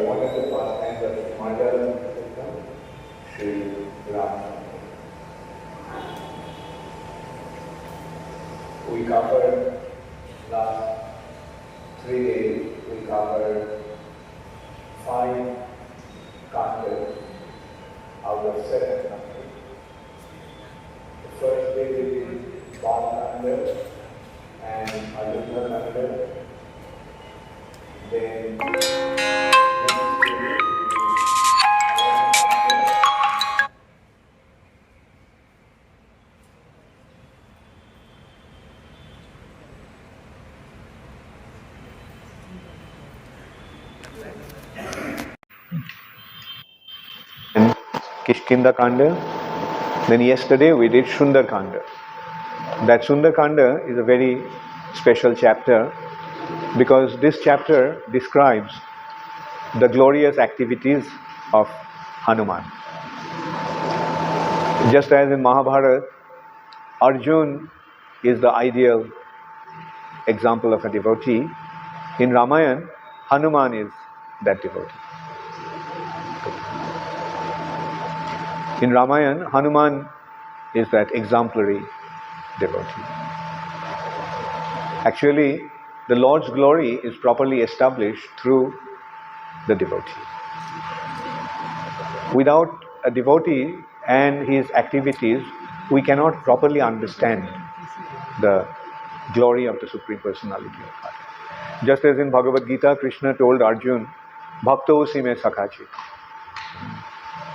one of the pastimes of Madhuresh, Shri Ramchandra. We covered last 3 days, we covered 5 cantos out of 7 cantos. The first day we did Bal Kanda and Arjuna Kanda. Then Kishkinda Kanda. Then yesterday we did Sundar Kanda. That Sundar Kanda is a very special chapter because this chapter describes the glorious activities of Hanuman. Just as in Mahabharata, Arjuna is the ideal example of a devotee, in Ramayana, Hanuman is that devotee. In Ramayana, Hanuman is that exemplary devotee. Actually, the Lord's glory is properly established through the devotee. Without a devotee and his activities, we cannot properly understand the glory of the Supreme Personality of God. Just as in Bhagavad Gita, Krishna told Arjuna, Bhaktosi me sakhachi,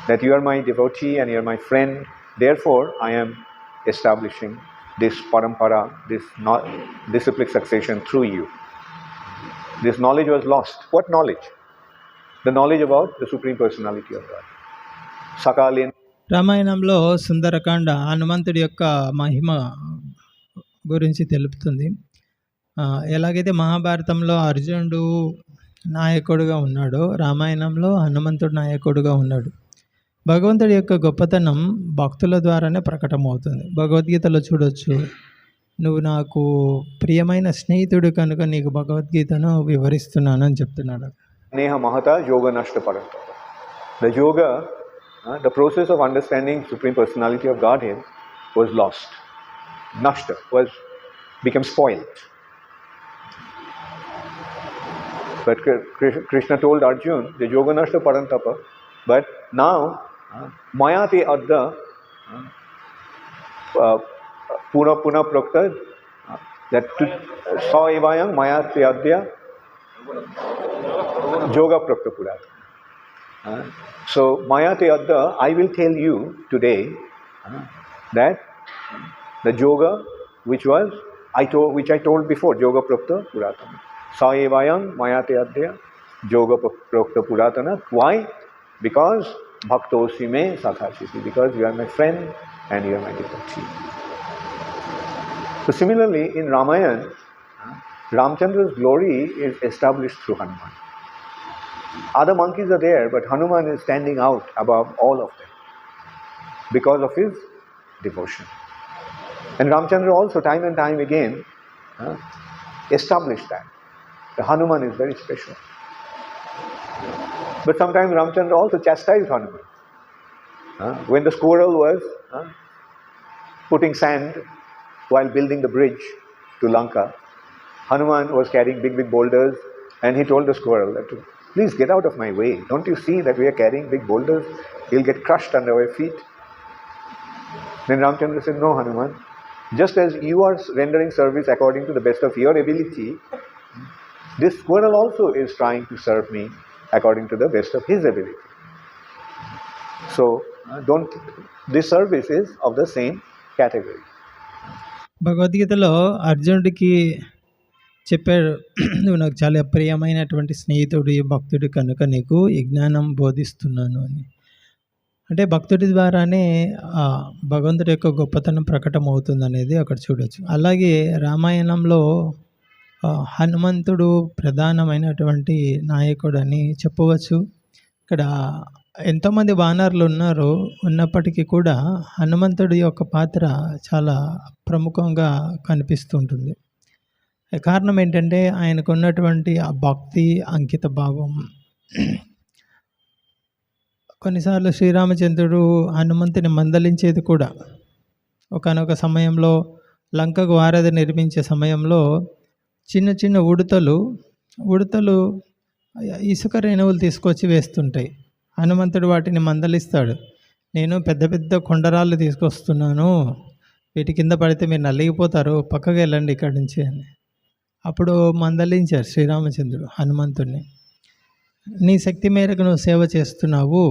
that you are my devotee and you are my friend, therefore I am establishing this parampara, this disciplic succession through you. This knowledge was lost. What knowledge? The knowledge about the Supreme Personality of God. Sakalin. రామాయణంలో సుందరకాండ హనుమంతుడి యొక్క మహిమ గురించి తెలుపుతుంది. ఎలాగైతే మహాభారతంలో అర్జునుడు నాయకుడుగా ఉన్నాడో, రామాయణంలో హనుమంతుడు నాయకుడుగా ఉన్నాడు. భగవంతుడి యొక్క గొప్పతనం భక్తుల ద్వారానే ప్రకటమవుతుంది. భగవద్గీతలో చూడొచ్చు, నువ్వు నాకు ప్రియమైన స్నేహితుడు కనుక నీకు భగవద్గీతను వివరిస్తున్నాను అని చెప్తున్నాడు. నేహ మహత యోగ నష్ట పరంత. The yoga, the process of understanding Supreme Personality of Godhead was lost. Nashta became spoiled. But Krishna told Arjuna, the yoga nashta parantapa, but now mayate adda puna prakta, that sa evayam mayate adya yoga prakta purata. So mayate adda, I will tell you today that the yoga which I told before, yoga prakta puratana. Sa evayam mayate adya yoga prakta puratana. Why? Because bhaktosi me sakhachiti, because you are my friend and you are my devotee. So similarly, in Ramayana, Ramchandra's glory is established through Hanuman. Other monkeys are there, but Hanuman is standing out above all of them because of his devotion. And Ramchandra also time and time again established that. The Hanuman is very special. But sometimes Ramchandra also chastised Hanuman. When the squirrel was putting sand while building the bridge to Lanka, Hanuman was carrying big boulders, and he told the squirrel that, please get out of my way. Don't you see that we are carrying big boulders? He'll get crushed under our feet. Then Ramchandra said, no, Hanuman, just as you are rendering service according to the best of your ability, this squirrel also is trying to serve me according to the best of his ability. So, this service is of the same category. భగవద్గీతలో అర్జునుడికి చెప్పాడు, నువ్వు నాకు చాలా ప్రియమైనటువంటి స్నేహితుడి భక్తుడి కనుక నీకు ఈ జ్ఞానం బోధిస్తున్నాను అని. అంటే భక్తుడి ద్వారానే భగవంతుడి యొక్క గొప్పతనం ప్రకటమవుతుంది అనేది అక్కడ చూడొచ్చు. అలాగే రామాయణంలో హనుమంతుడు ప్రధానమైనటువంటి నాయకుడని చెప్పవచ్చు. ఇక్కడ ఎంతోమంది వానరులు ఉన్నారు, ఉన్నప్పటికీ కూడా హనుమంతుడి యొక్క పాత్ర చాలా ప్రముఖంగా కనిపిస్తుంటుంది. కారణం ఏంటంటే ఆయనకున్నటువంటి ఆ భక్తి, అంకిత భావం. కొన్నిసార్లు శ్రీరామచంద్రుడు హనుమంతుని మందలించేది కూడా. ఒకానొక సమయంలో లంకకు వారధి నిర్మించే సమయంలో చిన్న చిన్న ఉడతలు ఇసుక రేణువులు తీసుకొచ్చి వేస్తుంటాయి. హనుమంతుడు వాటిని మందలిస్తాడు. నేను పెద్ద పెద్ద కొండరాళ్ళు తీసుకొస్తున్నాను, వీటి కింద పడితే మీరు నలిగిపోతారు, పక్కకి వెళ్ళండి ఇక్కడి నుంచి అని. అప్పుడు మందలించారు శ్రీరామచంద్రుడు హనుమంతుడిని. నీ శక్తి మేరకు నువ్వు సేవ చేస్తున్నావు,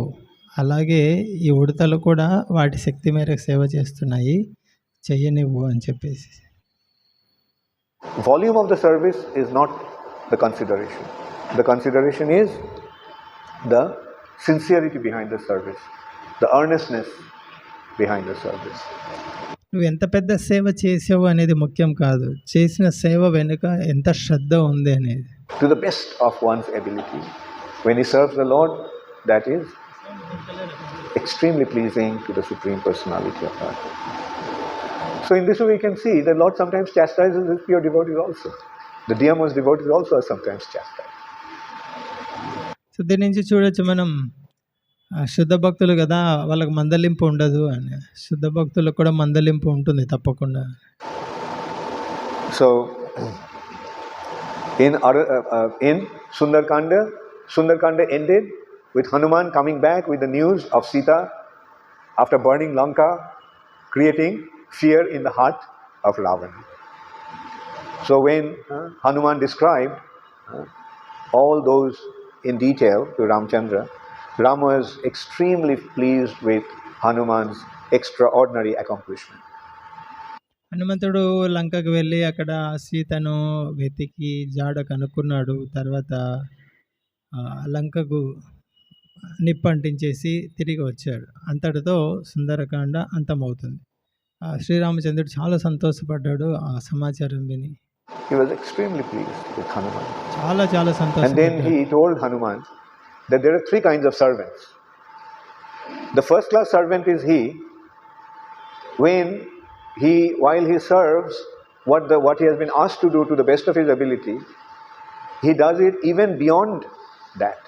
అలాగే ఈ ఉడతలు కూడా వాటి శక్తి మేరకు సేవ చేస్తున్నాయి, చెయ్యనివ్వు అని చెప్పేసి. Volume of the service is not the consideration. The consideration is the sincerity behind the service, the earnestness behind the service. నువ్వు ఎంత పెద్ద సేవ చేసావు అనేది ముఖ్యం కాదు, చేసిన సేవ వెనుక ఎంత శ్రద్ధ ఉంది అనేది. To the best of one's ability. When he serves the Lord, that is extremely pleasing to the Supreme Personality of God. So in this way we can see that Lord sometimes chastises his pure devotees also. The dearmost devotees also are sometimes chastised. So దీని నుంచి చూడొచ్చు మనం, శుద్ధ భక్తులు కదా వాళ్ళకి మందలింపు ఉండదు అని. శుద్ధ భక్తులకు కూడా మందలింపు ఉంటుంది తప్పకుండా. So in Sundarkanda ended with Hanuman coming back with the news of Sita after burning Lanka, creating fear in the heart of Ravana. So when Hanuman described all those in detail to Ramchandra, Ram was extremely pleased with Hanuman's extraordinary accomplishment. హనుమంతుడు లంకకు వెళ్ళి అక్కడ సీతను వెతికి జాడ కనుక్కున్నాడు. తర్వాత లంకకు నిప్పంటించేసి తిరిగి వచ్చాడు. అంతటితో సుందరకాండ అంతమవుతుంది. శ్రీరామచంద్రుడు చాలా సంతోషపడ్డాడు ఆ సమాచారం విని. He was extremely pleased with Hanuman. చాలా సంతోషం. And then he told Hanuman that there are 3 kinds of servants. The first class servant is he while he serves what he has been asked to do to the best of his ability, he does it even beyond that,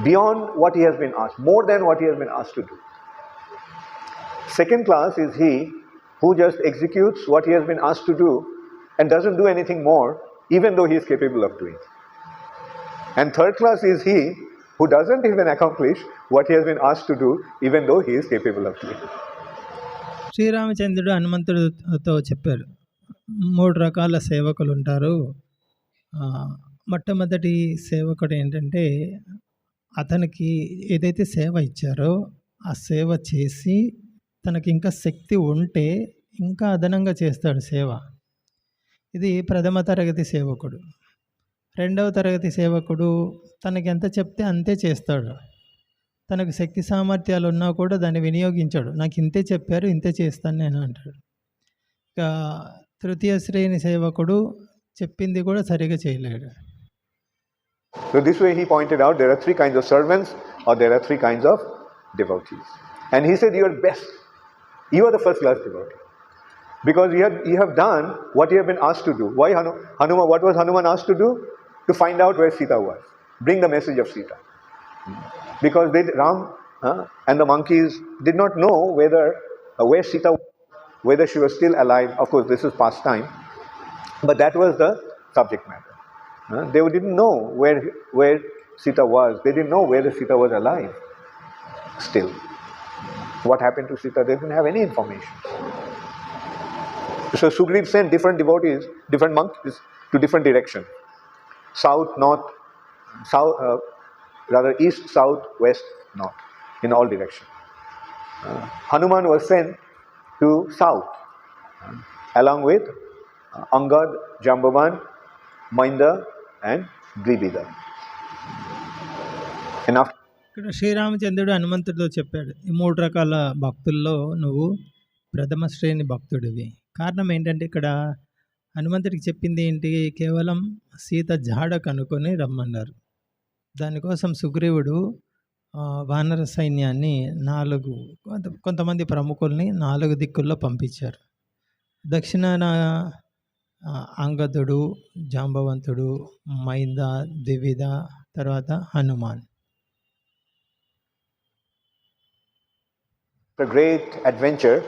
beyond what he has been asked, more than what he has been asked to do. Second class is he who just executes what he has been asked to do and doesn't do anything more, even though he is capable of doing. And third class is he who doesn't even accomplish what he has been asked to do, even though he is capable of doing. శ్రీరామచంద్రుడు హనుమంతుడితో చెప్పారు, 3 రకాల సేవకులు ఉంటారు. మొట్టమొదటి సేవకుడు ఏంటంటే అతనికి ఏదైతే సేవ ఇచ్చారో ఆ సేవ చేసి తనకి ఇంకా శక్తి ఉంటే ఇంకా అదనంగా చేస్తాడు సేవ. ఇది ప్రథమ తరగతి సేవకుడు. రెండవ తరగతి సేవకుడు తనకి ఎంత చెప్తే అంతే చేస్తాడు. తనకు శక్తి సామర్థ్యాలు ఉన్నా కూడా దాన్ని వినియోగించాడు. నాకు ఇంతే చెప్పారు, ఇంతే చేస్తాను నేను అంటాడు. ఇక తృతీయ శ్రేణి సేవకుడు చెప్పింది కూడా సరిగా చేయలేడు. So this way he pointed out there are 3 kinds of servants, or there are 3 kinds of devotees. And he said you are best. You are the first class devotee. Because you have done what you have been asked to do. Why Hanuman? What was Hanuman asked to do? To find out where Sita was. Bring the message of Sita. Because Ram and the monkeys did not know where Sita was, whether she was still alive. Of course, this is past time. But that was the subject matter. They didn't know where Sita was. They didn't know whether Sita was alive still. What happened to Sita? They didn't have any information. So Sugriv sent different devotees, different monkeys to different directions. South, north, east, south, west, north, in all directions. Hanuman was sent to south, along with Angad, Jambavan, Mainda and Gribida. And after ఇక్కడ శ్రీరామచంద్రుడు హనుమంతుడితో చెప్పాడు, ఈ 3 రకాల భక్తుల్లో నువ్వు ప్రథమ శ్రేణి భక్తుడివి. కారణం ఏంటంటే ఇక్కడ హనుమంతుడికి చెప్పింది ఏంటి? కేవలం సీత జాడ కనుక్కొని రమ్మన్నారు. దానికోసం సుగ్రీవుడు వానర సైన్యాన్ని కొంతమంది ప్రముఖుల్ని 4 దిక్కుల్లో పంపించారు. దక్షిణాన అంగదుడు, జాంబవంతుడు, మైంద, ద్వివిధ, తర్వాత Hanuman. The great adventure,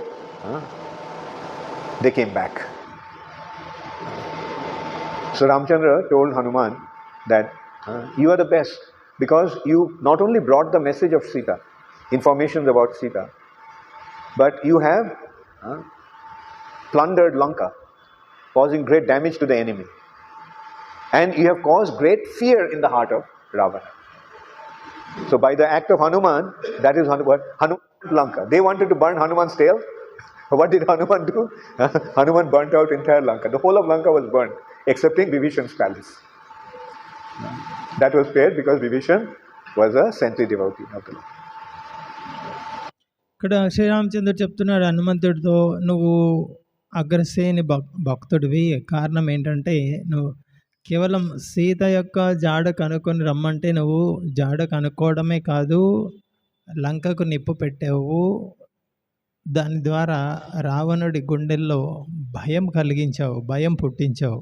they came back. So Ramchandra told Hanuman that you are the best because you not only brought the message of Sita, information about Sita, but you have plundered Lanka, causing great damage to the enemy. And you have caused great fear in the heart of Ravana. So by the act of Hanuman, that is Hanuman Lanka. They wanted to burn Hanuman's tail. What did Hanuman do? Hanuman burnt out entire Lanka. The whole of Lanka was burnt, excepting Vibishana's palace. That was spared because Vibishana was a saintly devotee of the Lord. ఇక్కడ శ్రీరామచంద్రుడు చెప్తున్నాడు హనుమంతుడితో, నువ్వు అగ్రశ్రేణి భక్తుడివి. కారణం ఏంటంటే నువ్వు కేవలం సీత యొక్క జాడ కనుక్కొని రమ్మంటే నువ్వు జాడ కనుక్కోవడమే కాదు, లంకకు నిప్పు పెట్టావు. దాని ద్వారా రావణుడి గుండెల్లో భయం కలిగించావు, భయం పుట్టించావు.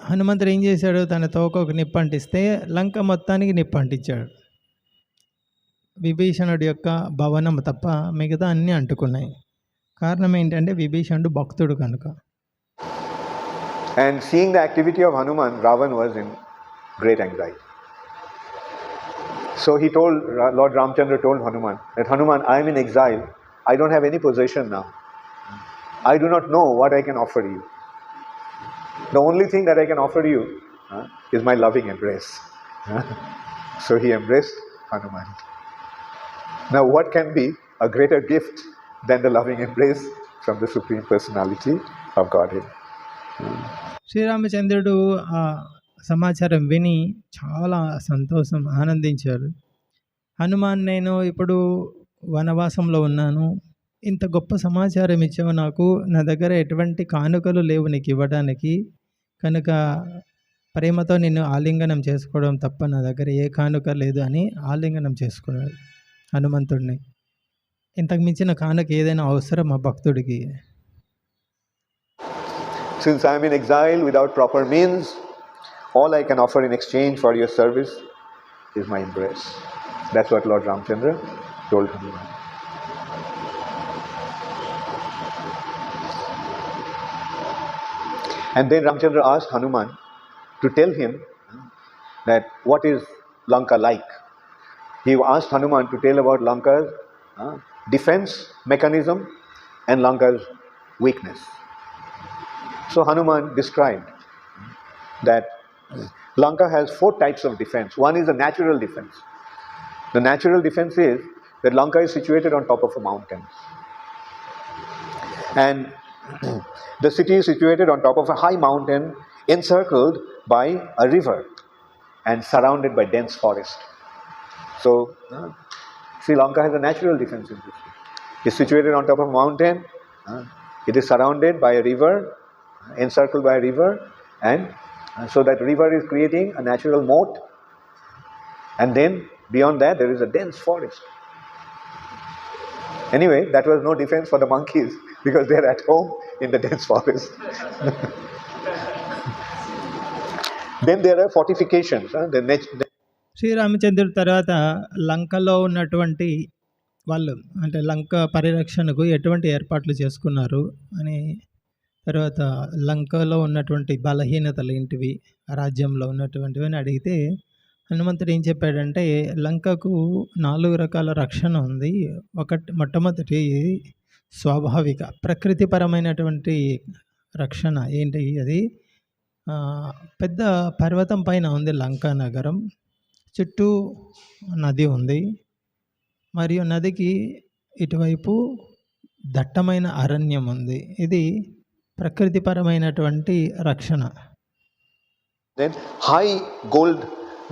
హనుమంతుడు ఏం చేశాడు? తన తోకకు నిప్పు అంటిస్తే లంక మొత్తానికి నిప్పు అంటించాడు. విభీషణుడి యొక్క భవనం తప్ప మిగతా అన్నీ అంటుకున్నాయి. కారణం ఏంటంటే విభీషణుడు భక్తుడు కనుక. And seeing the activity of Hanuman, Ravana was in great anxiety. So he told, Lord Ramchandra told Hanuman that Hanuman, I am in exile. I don't have any possession now. I do not know what I can offer you. The only thing that I can offer you is my loving embrace. So he embraced Hanuman. Now what can be a greater gift than the loving embrace from the Supreme Personality of Godhead? శ్రీరామచంద్రుడు ఆ సమాచారం విని చాలా సంతోషం, ఆనందించారు. హనుమాన్, నేను ఇప్పుడు వనవాసంలో ఉన్నాను, ఇంత గొప్ప సమాచారం ఇచ్చావు నాకు, నా దగ్గర ఎటువంటి కానుకలు లేవు నీకు ఇవ్వడానికి, కనుక ప్రేమతో నిన్ను ఆలింగనం చేసుకోవడం తప్ప నా దగ్గర ఏ కానుక లేదు అని ఆలింగనం చేసుకున్నాడు హనుమంతుడిని. ఇంతకు మించిన కానుక ఏదైనా అవసరం ఆ భక్తుడికి? Since I am in exile without proper means, all I can offer in exchange for your service is my embrace. That's what Lord Ramchandra told Hanuman. And then Ramchandra asked Hanuman to tell him that what is Lanka like. He asked Hanuman to tell about Lanka's defense mechanism and Lanka's weakness. So Hanuman described that Lanka has 4 types of defense. One is a natural defense. The natural defense is that Lanka is situated on top of a mountain. And the city is situated on top of a high mountain encircled by a river and surrounded by dense forest. So Sri Lanka has a natural defense in this city. It's situated on top of a mountain. It is surrounded by a river, encircled by a river, and so that river is creating a natural moat, and then beyond that there is a dense forest. Anyway, that was no defense for the monkeys because they are at home in the dense forest. Then there are fortifications. శ్రీరామచంద్రుడి తర్వాత లంకలో ఉన్నటువంటి వాళ్ళు, అంటే లంక పరిరక్షణకు ఎటువంటి ఏర్పాట్లు చేసుకున్నారు అని, తర్వాత లంకలో ఉన్నటువంటి బలహీనతలు ఏంటివి, రాజ్యంలో ఉన్నటువంటివి అని అడిగితే హనుమంతుడు ఏం చెప్పాడంటే, లంకకు 4 రకాల రక్షణ ఉంది. మొట్టమొదటి స్వాభావిక ప్రకృతిపరమైనటువంటి రక్షణ ఏంటి, అది పెద్ద పర్వతం పైన ఉంది లంకా నగరం, చుట్టూ నది ఉంది, మరియు నదికి ఇటువైపు దట్టమైన అరణ్యం ఉంది. ఇది ప్రకృతిపరమైనటువంటి రక్షణ. Then high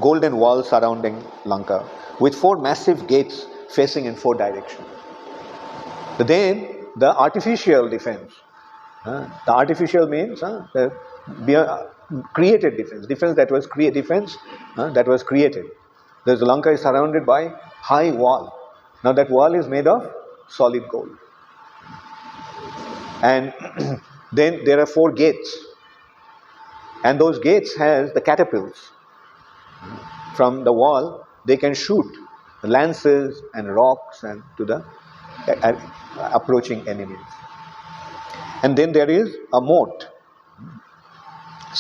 golden walls surrounding Lanka with 4 massive gates facing in 4 directions. Then the artificial defense The artificial means created defense that was created. The Lanka is surrounded by high wall. Now that wall is made of solid gold. And then there are 4 gates. And those gates has the catapults. From the wall, they can shoot lances and rocks and to the approaching enemies. And then there is a moat.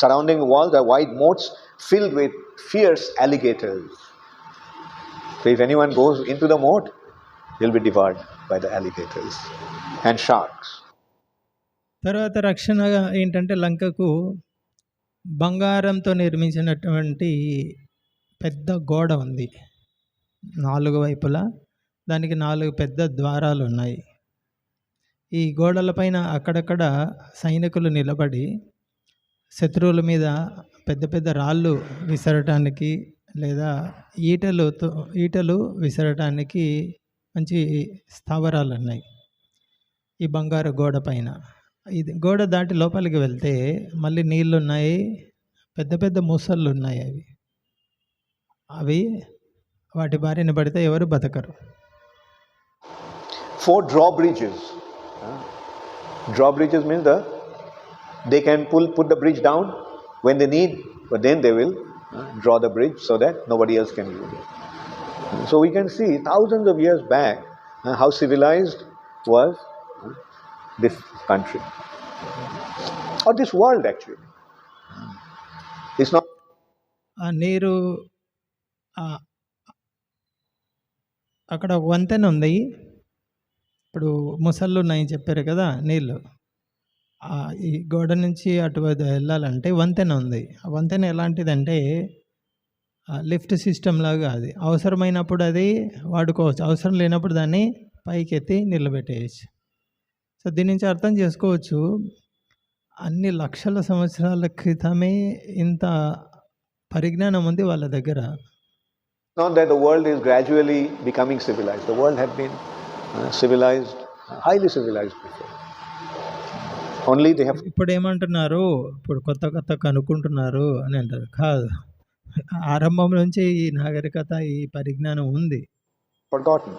Surrounding the walls are wide moats filled with fierce alligators. So if anyone goes into the moat, he'll be devoured by the alligators and sharks. తర్వాత రక్షణ ఏంటంటే లంకకు బంగారంతో నిర్మించినటువంటి పెద్ద గోడ ఉంది. 4 వైపులా దానికి 4 పెద్ద ద్వారాలు ఉన్నాయి. ఈ గోడలపైన అక్కడక్కడ సైనికులు నిలబడి శత్రువుల మీద పెద్ద పెద్ద రాళ్ళు విసరటానికి లేదా ఈటలు విసరటానికి మంచి స్థావరాలు ఉన్నాయి ఈ బంగారు గోడ పైన. ఇది గోడ దాటి లోపలికి వెళ్తే మళ్ళీ నీళ్ళు ఉన్నాయి, పెద్ద పెద్ద ముసళ్ళు ఉన్నాయి. అవి వాటి బారిన పడితే ఎవరు బతకరు. 4 drawbridges. Drawbridges means they can put the bridge down when they need, but then they will draw the bridge so that nobody else can use it. So we can see thousands of years back how civilized was this country or this world actually. It's not ఆ నీరు అక్కడ వంతెన ఉంది. ఇప్పుడు ముసళ్ళు ఉన్నాయని చెప్పారు కదా నీళ్ళు. ఈ గోడ నుంచి అటు వెళ్ళాలంటే వంతెన ఉంది. ఆ వంతెన ఎలాంటిదంటే లిఫ్ట్ సిస్టమ్ లాగా. అది అవసరమైనప్పుడు అది వాడుకోవచ్చు, అవసరం లేనప్పుడు దాన్ని పైకెత్తి నిలబెట్టేయచ్చు. సో దీని నుంచి అర్థం చేసుకోవచ్చు అన్ని లక్షల సంవత్సరాల క్రితమే ఇంత పరిజ్ఞానం ఉంది వాళ్ళ దగ్గర. Not that the world is gradually becoming civilized. The world had been civilized, highly civilized before. Only they have. ఇప్పుడు ఏమంటున్నారు, ఇప్పుడు కొత్త కనుక్కుంటున్నారు అని అంటారు. కాదు, ఆరంభం నుంచి ఈ నాగరికత ఈ పరిజ్ఞానం ఉంది. Forgotten.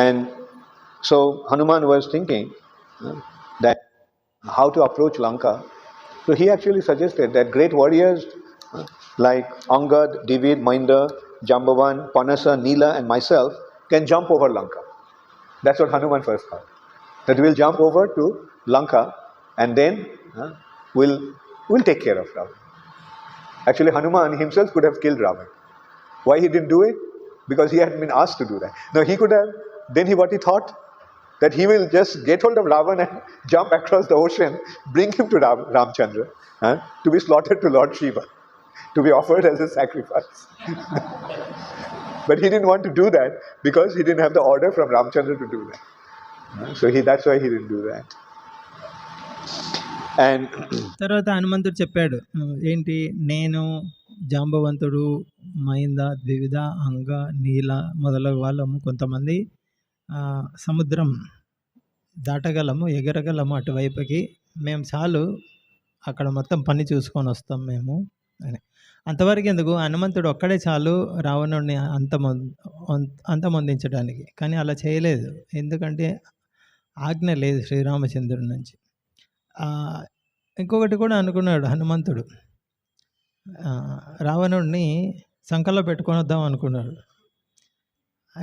And so Hanuman was thinking that how to approach Lanka. So he actually suggested that great warriors like Angad, Divid, Mainda, Jambavan, Panasa, Nila and myself can jump over Lanka. That's what Hanuman first thought. That we'll jump over to Lanka and then we'll take care of Ravana. Actually Hanuman himself could have killed Ravana. Why he didn't do it? Because he had been asked to do that. No, he could have. Then what he thought? That he will just get hold of Ravana and jump across the ocean, bring him to Ramchandra to be slaughtered to Lord Shiva, to be offered as a sacrifice. But he didn't want to do that because he didn't have the order from Ramchandra to do that. So that's why he didn't do that. And తర్వాత హనుమంతుడు చెప్పాడు ఏంటి, నేను జాంబవంతుడు, మైంద, ద్వివిధ, అంగ, నీల మొదలగు వాళ్ళము కొంతమంది సముద్రం దాటగలము, ఎగరగలము అటువైపుకి, మేము చాలు అక్కడ మొత్తం పని చూసుకొని వస్తాం మేము అని. అంతవరకు ఎందుకు, హనుమంతుడు ఒక్కడే చాలు రావణుడిని అంతమొందించడానికి. కానీ అలా చేయలేదు, ఎందుకంటే ఆజ్ఞ లేదు శ్రీరామచంద్రుడి నుంచి. ఇంకొకటి కూడా అనుకున్నాడు హనుమంతుడు, రావణుడిని సంకల్లో పెట్టుకొని వద్దాం అనుకున్నాడు.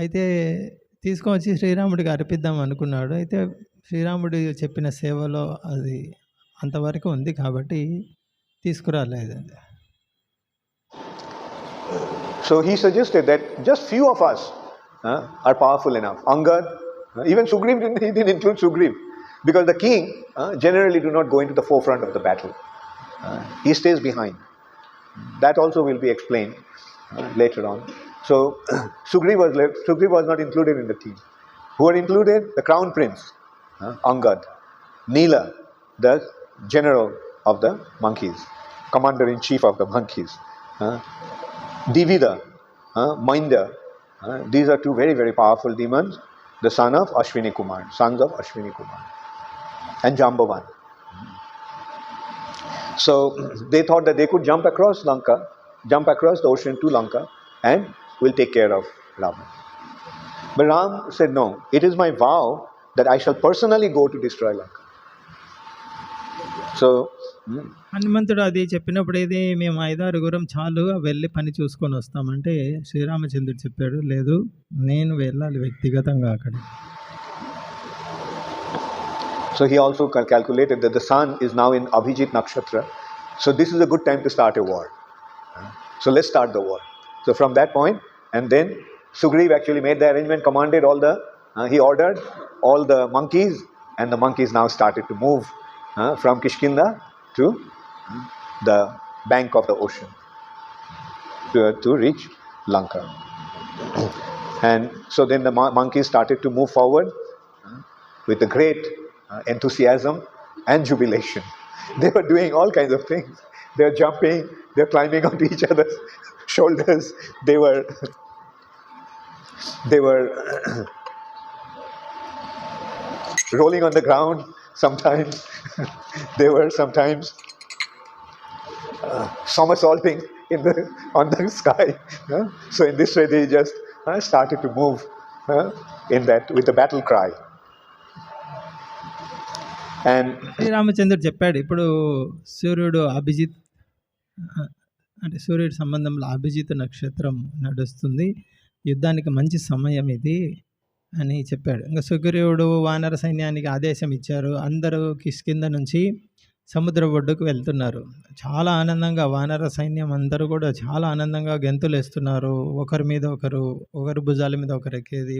అయితే తీసుకొచ్చి శ్రీరాముడికి అర్పిద్దాం అనుకున్నాడు. అయితే శ్రీరాముడు చెప్పిన సేవలో అది అంతవరకు ఉంది కాబట్టి తీసుకురాలేదు. So he suggested that just few of us are powerful enough. Angad, even Sugriv, he didn't include Sugriv because the king generally do not go into the forefront of the battle. He stays behind. That also will be explained later on. So Sugriv was not included in the team. Who are included? The crown prince, Angad, Nila, the general of the monkeys, commander-in-chief of the monkeys, Divida, Mainda. These are 2 very, very powerful demons. the son of Ashwini Kumar, sons of Ashwini Kumar, and Jambavan. So they thought that they could jump across the ocean to Lanka, and will take care of Ravana. But Ram said, no, it is my vow that I shall personally go to destroy Lanka. So హనుమంతుడు అది చెప్పినప్పుడు ఇది మేము 5-6 చాలు వెళ్ళి పని చూసుకొని వస్తామంటే శ్రీరామచంద్రుడు చెప్పాడు, లేదు నేను వెళ్ళాలి వ్యక్తిగతంగా అక్కడ. So he also calculated that the sun is now in Abhijit Nakshatra. So this is a good time to start a war. So let's start the war. So from that point, and then Sugriv actually made the arrangement, commanded he ordered all the monkeys, and the monkeys now started to move from Kishkinda to the bank of the ocean to reach Lanka. And so then the monkeys started to move forward with a great enthusiasm and jubilation. They were doing all kinds of things. They were jumping, they were climbing onto each other's shoulders. They were rolling on the ground sometimes. They were sometimes somersaulting on the sky. So in this way they just started to move in that with the battle cry. And శ్రీరామచంద్రుడు చెప్పాడు, ఇప్పుడు సూర్యుడు అభిజిత్ అంటే సూర్యుడి సంబంధంలో అభిజిత్ నక్షత్రం నడుస్తుంది, యుద్ధానికి మంచి సమయం ఇది అని చెప్పాడు. ఇంకా సుగ్రీవుడు వానర సైన్యానికి ఆదేశం ఇచ్చారు. అందరూ కిష్కింద నుంచి సముద్ర ఒడ్డుకు వెళ్తున్నారు. చాలా ఆనందంగా వానర సైన్యం అందరూ కూడా చాలా ఆనందంగా గెంతులు వేస్తున్నారు. ఒకరి మీద ఒకరు భుజాల మీద ఒకరు ఎక్కేది,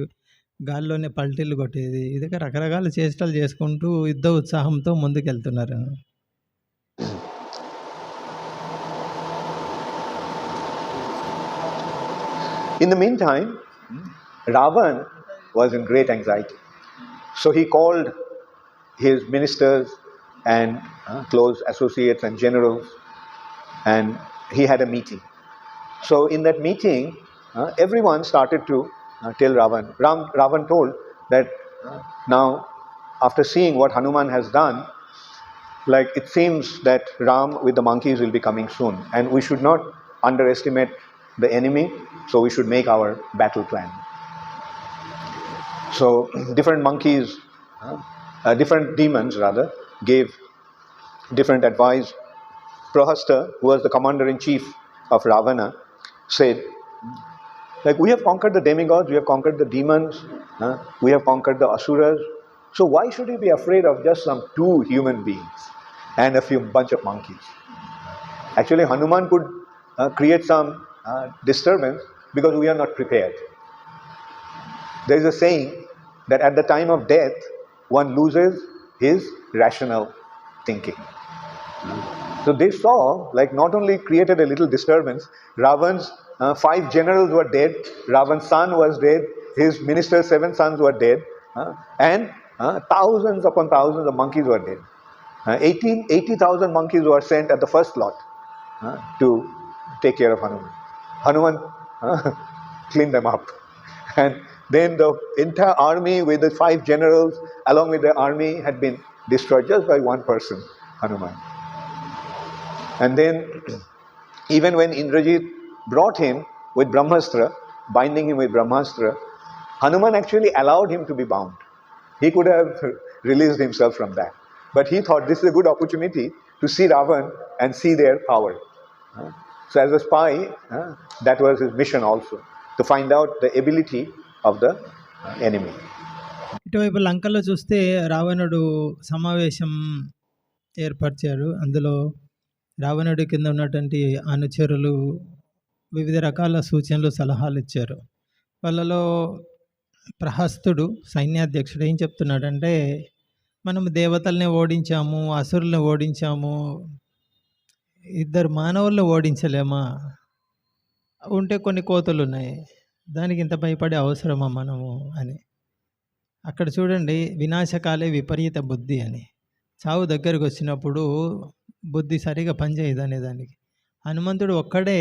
గాల్లోనే పల్టీలు కొట్టేది, ఇదిగా రకరకాల చేష్టలు చేసుకుంటూ యుద్ధ ఉత్సాహంతో ముందుకెళ్తున్నారు. In the meantime, Ravana was in great anxiety. So he called his ministers and close associates and generals, and he had a meeting. So in that meeting, everyone started to tell Ravana. Ravana told that now, after seeing what Hanuman has done, like it seems that Ram with the monkeys will be coming soon, and we should not underestimate the enemy, so we should make our battle plan. So different monkeys, different demons rather, gave different advice. Prahasta, who was the commander-in-chief of Ravana, said, like, we have conquered the demigods, we have conquered the demons, we have conquered the asuras, so why should we be afraid of just some 2 human beings and a bunch of monkeys? Actually, Hanuman could create some disturbance because we are not prepared. There is a saying that at the time of death, one loses his rational thinking. So they saw, like, not only created a little disturbance, Ravan's 5 generals were dead, Ravan's son was dead, his minister's 7 sons were dead, and thousands upon thousands of monkeys were dead. 80,000 monkeys were sent at the first lot to take care of Hanuman. Hanuman cleaned them up. And then the entire army with the 5 generals along with the army had been destroyed just by one person, Hanuman. And then even when Indrajit brought him with Brahmastra, binding him with Brahmastra, Hanuman actually allowed him to be bound. He could have released himself from that. But he thought this is a good opportunity to see Ravana and see their power. So as a spy, that was his mission also, to find out the ability of the enemy. ఇటువైపు లంకలో చూస్తే రావణుడు సమావేశం ఏర్పరిచారు. అందులో రావణుడి కింద ఉన్నటువంటి అనుచరులు వివిధ రకాల సూచనలు సలహాలు ఇచ్చారు. వాళ్ళలో ప్రహస్తుడు సైన్యాధ్యక్షుడు ఏం చెప్తున్నాడంటే, మనం దేవతల్ని ఓడించాము, అసురుల్ని ఓడించాము, 2 మానవులను ఓడించలేమా, ఉంటే కొన్ని కోతులు ఉన్నాయి, దానికి ఇంత భయపడే అవసరమా మనము అని. అక్కడ చూడండి, వినాశకాలే విపరీత బుద్ధి అని. చావు దగ్గరకు వచ్చినప్పుడు బుద్ధి సరిగా పనిచేయదు అనే దానికి. హనుమంతుడు ఒక్కడే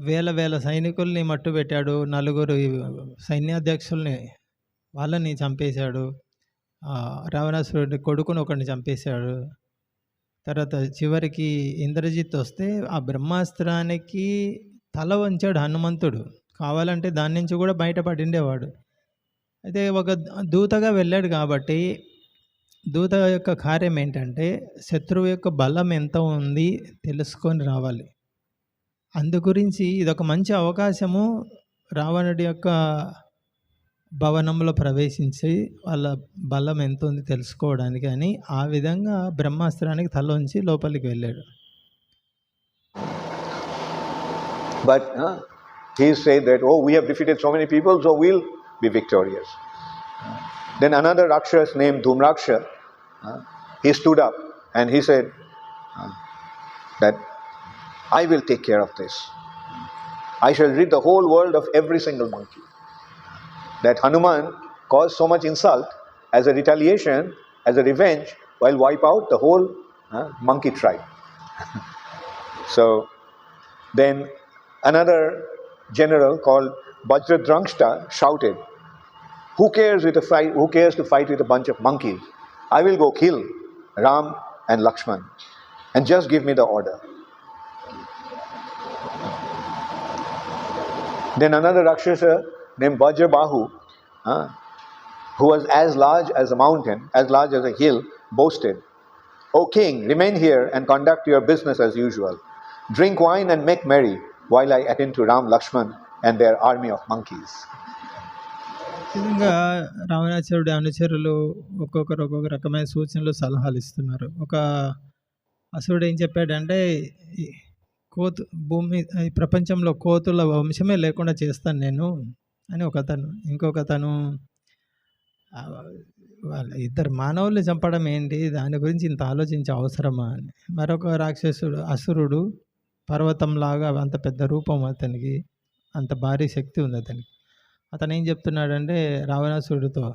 వేల సైనికుల్ని మట్టుబెట్టాడు, 4 సైన్యాధ్యక్షుల్ని వాళ్ళని చంపేశాడు. రావణాసురుడి కొడుకుని ఒకడిని చంపేశాడు. తర్వాత చివరికి ఇంద్రజిత్ వస్తే ఆ బ్రహ్మాస్త్రానికి తల వంచాడు హనుమంతుడు. కావాలంటే దాని నుంచి కూడా బయటపడిండేవాడు. అయితే ఒక దూతగా వెళ్ళాడు కాబట్టి దూత యొక్క కార్యం ఏంటంటే శత్రువు యొక్క బలం ఎంత ఉంది తెలుసుకొని రావాలి. అందు గురించి ఇదొక మంచి అవకాశము రావణుడి యొక్క భవనంలో ప్రవేశించి వాళ్ళ బలం ఎంత ఉంది తెలుసుకోవడానికి అని ఆ విధంగా బ్రహ్మాస్త్రానికి తలొంచి లోపలికి వెళ్ళాడు. But he said that, oh, we have defeated so many people, so we'll be victorious. Then another Rakshas named Dhumraksha, he stood up and he said that I will take care of this. I shall rid the whole world of every single monkey. That Hanuman caused so much insult as a retaliation, as a revenge, while wipe out the whole monkey tribe. So then another general called Vajradranshta shouted, who cares to fight with a bunch of monkeys? I will go kill Ram and Lakshman and just give me the order. Then another Rakshasa named Vajrabahu, who was as large as a mountain, as large as a hill, boasted, O king, remain here and conduct your business as usual. Drink wine and make merry while I attend to Ram, Lakshman and their army of monkeys. విధంగా రావణాసురుడి అనుచరులు ఒక్కొక్కరు ఒక్కొక్క రకమైన సూచనలు సలహాలు ఇస్తున్నారు. ఒక అసురుడు ఏం చెప్పాడంటే భూమి ఈ ప్రపంచంలో కోతుల వంశమే లేకుండా చేస్తాను నేను అని ఒకతను. ఇంకొకతను వాళ్ళ ఇద్దరు మానవుల్ని చంపడం ఏంటి, దాని గురించి ఇంత ఆలోచించే అవసరమా అని. మరొక అసురుడు పర్వతంలాగా అంత పెద్ద రూపం అతనికి, అంత భారీ శక్తి ఉంది అతనికి. అతను ఏం చెప్తున్నాడంటే రావణాసురుడితో,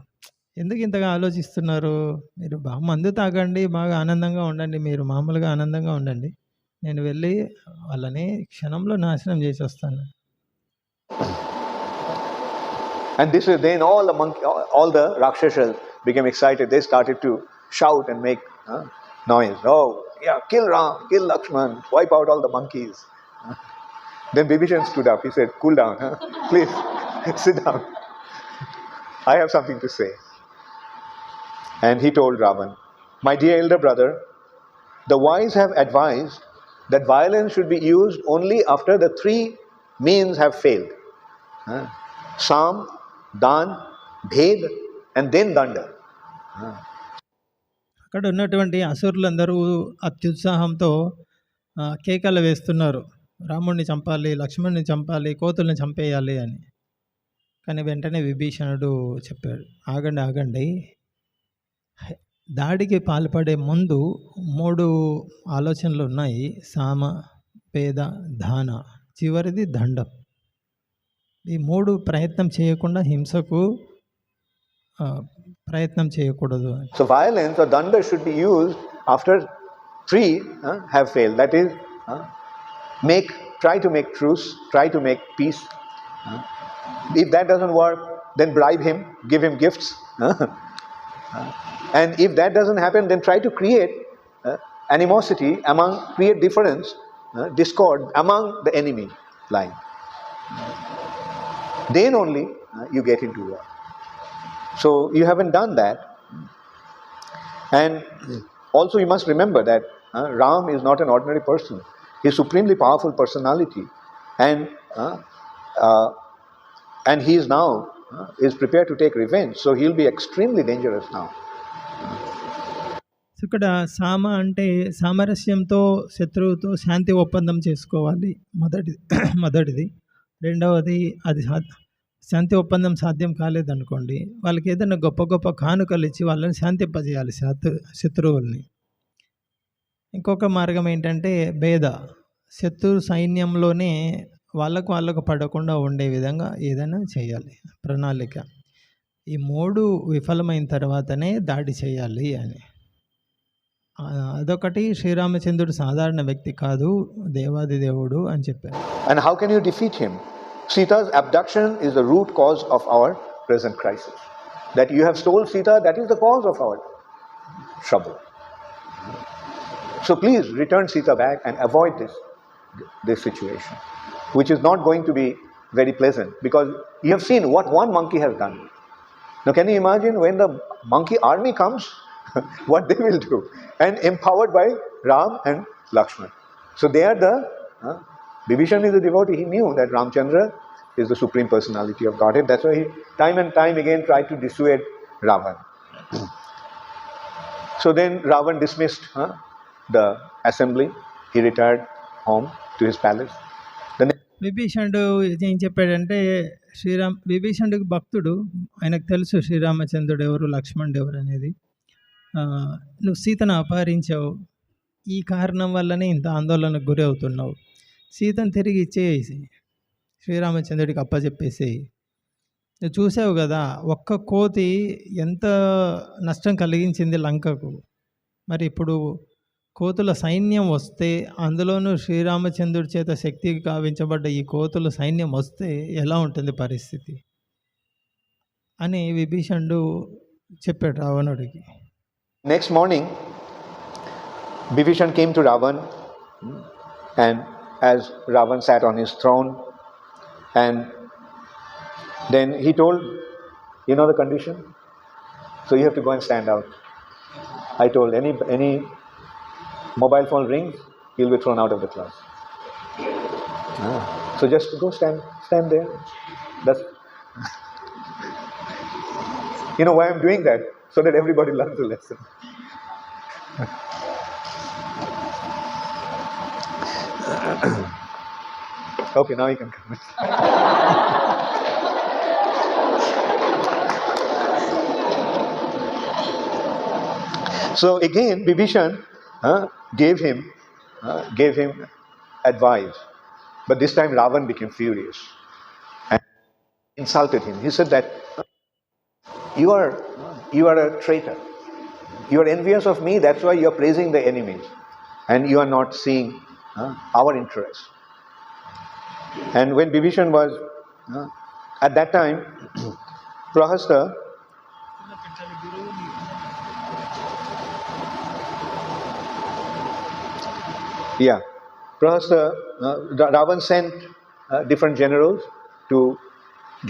ఎందుకు ఇంతగా ఆలోచిస్తున్నారు, మీరు బాగా మందు తాగండి, బాగా ఆనందంగా ఉండండి, మీరు మామూలుగా ఆనందంగా ఉండండి, నేను వెళ్ళి వాళ్ళని క్షణంలో నాశనం చేసి వస్తాను. And this is then all the Rakshasas became excited. They started to shout and make noise. Oh, yeah, kill Ram, kill Lakshman, wipe out all the monkeys. Then Vibishana stood up. He said, cool down, please, sit down. I have something to say. And he told Ravana, my dear elder brother, the wise have advised that violence should be used only after the three means have failed. Sam, Dan, Bhed and then Danda. అక్కడ ఉన్నటువంటి అసురులందరూ అత్యుత్సాహంతో కేకలు వేస్తున్నారు, రాముడిని చంపాలి, లక్ష్మణుని చంపాలి, కోతుల్ని చంపేయాలి అని. కానీ వెంటనే విభీషణుడు చెప్పాడు, ఆగండి ఆగండి, దాడికి పాల్పడే ముందు 3 ఆలోచనలు ఉన్నాయి. సామ, పేద, దాన, చివరిది దండం. ఈ 3 ప్రయత్నం చేయకుండా హింసకు ప్రయత్నం చేయకూడదు. So violence or danda should be used after 3 have failed. That is, try to make truce, try to make peace. If that doesn't work, then bribe him, give him gifts. And if that doesn't happen, then try to create animosity create difference, discord among the enemy line. Then only you get into war. So you haven't done that. And also you must remember that Ram is not an ordinary person. He is supremely powerful personality. And he is now is prepared to take revenge. So he will be extremely dangerous now. ఇక్కడ సామ అంటే సామరస్యంతో శత్రువుతో శాంతి ఒప్పందం చేసుకోవాలి, మొదటిది. రెండవది, అది శాంతి ఒప్పందం సాధ్యం కాలేదనుకోండి, వాళ్ళకి ఏదైనా గొప్ప గొప్ప కానుకలు ఇచ్చి వాళ్ళని శాంతింపజేయాలి శత్రువుల్ని. ఇంకొక మార్గం ఏంటంటే భేద, శత్రు సైన్యంలోనే వాళ్ళకు పడకుండా ఉండే విధంగా ఏదైనా చేయాలి, ప్రణాళిక. ఈ 3 విఫలమైన తర్వాతనే దాడి చేయాలి అని. అదొకటి. శ్రీరామచంద్రుడు సాధారణ వ్యక్తి కాదు, దేవాది దేవుడు అని చెప్పారు. And how can you defeat him? Sita's abduction is the root cause of our present crisis. that you have stole Sita, that is the cause of our trouble. So please return Sita back and avoid this situation, which is not going to be very pleasant, because you have seen what one monkey has done. Now can you imagine when the monkey army comes, what they will do? And empowered by Ram and Lakshman. So they are Vibishana is a devotee. He knew that Ramchandra is the Supreme Personality of Godhead. That's why he time and time again tried to dissuade Ravana. So then Ravana dismissed the assembly. He retired home to his palace. విభీషణుడు ఏం చెప్పాడంటే విభీషణుడికి భక్తుడు, ఆయనకు తెలుసు శ్రీరామచంద్రుడు ఎవరు, లక్ష్మణుడు ఎవరు అనేది. నువ్వు సీతను అపహరించావు, ఈ కారణం వల్లనే ఇంత ఆందోళనకు గురి అవుతున్నావు. సీతను తిరిగి ఇచ్చేసి శ్రీరామచంద్రుడికి అప్పచెప్పేసేయి. నువ్వు చూసావు కదా, ఒక్క కోతి ఎంత నష్టం కలిగించింది లంకకు. మరి ఇప్పుడు కోతుల సైన్యం వస్తే, అందులోనూ శ్రీరామచంద్రుడి చేత శక్తికి కావించబడ్డ ఈ కోతుల సైన్యం వస్తే ఎలా ఉంటుంది పరిస్థితి అని విభీషణుడు చెప్పాడు రావణుడికి. Next morning Vibishana came to Ravana, and as Ravana sat on his throne, and then he told, you know the condition, so you have to go and stand out. I told, any mobile phone rings, you'll be thrown out of the class. So just go stand there. That's you know why I'm doing that? So that everybody learns the lesson. Okay, now you can come. So again, Vibishana gave him advice, but this time Ravana became furious and insulted him. He said that you are a traitor. You are envious of me. That's why you are praising the enemies, and you are not seeing our interest. And when Vibishana was at that time, Prahasta Ravana sent different generals to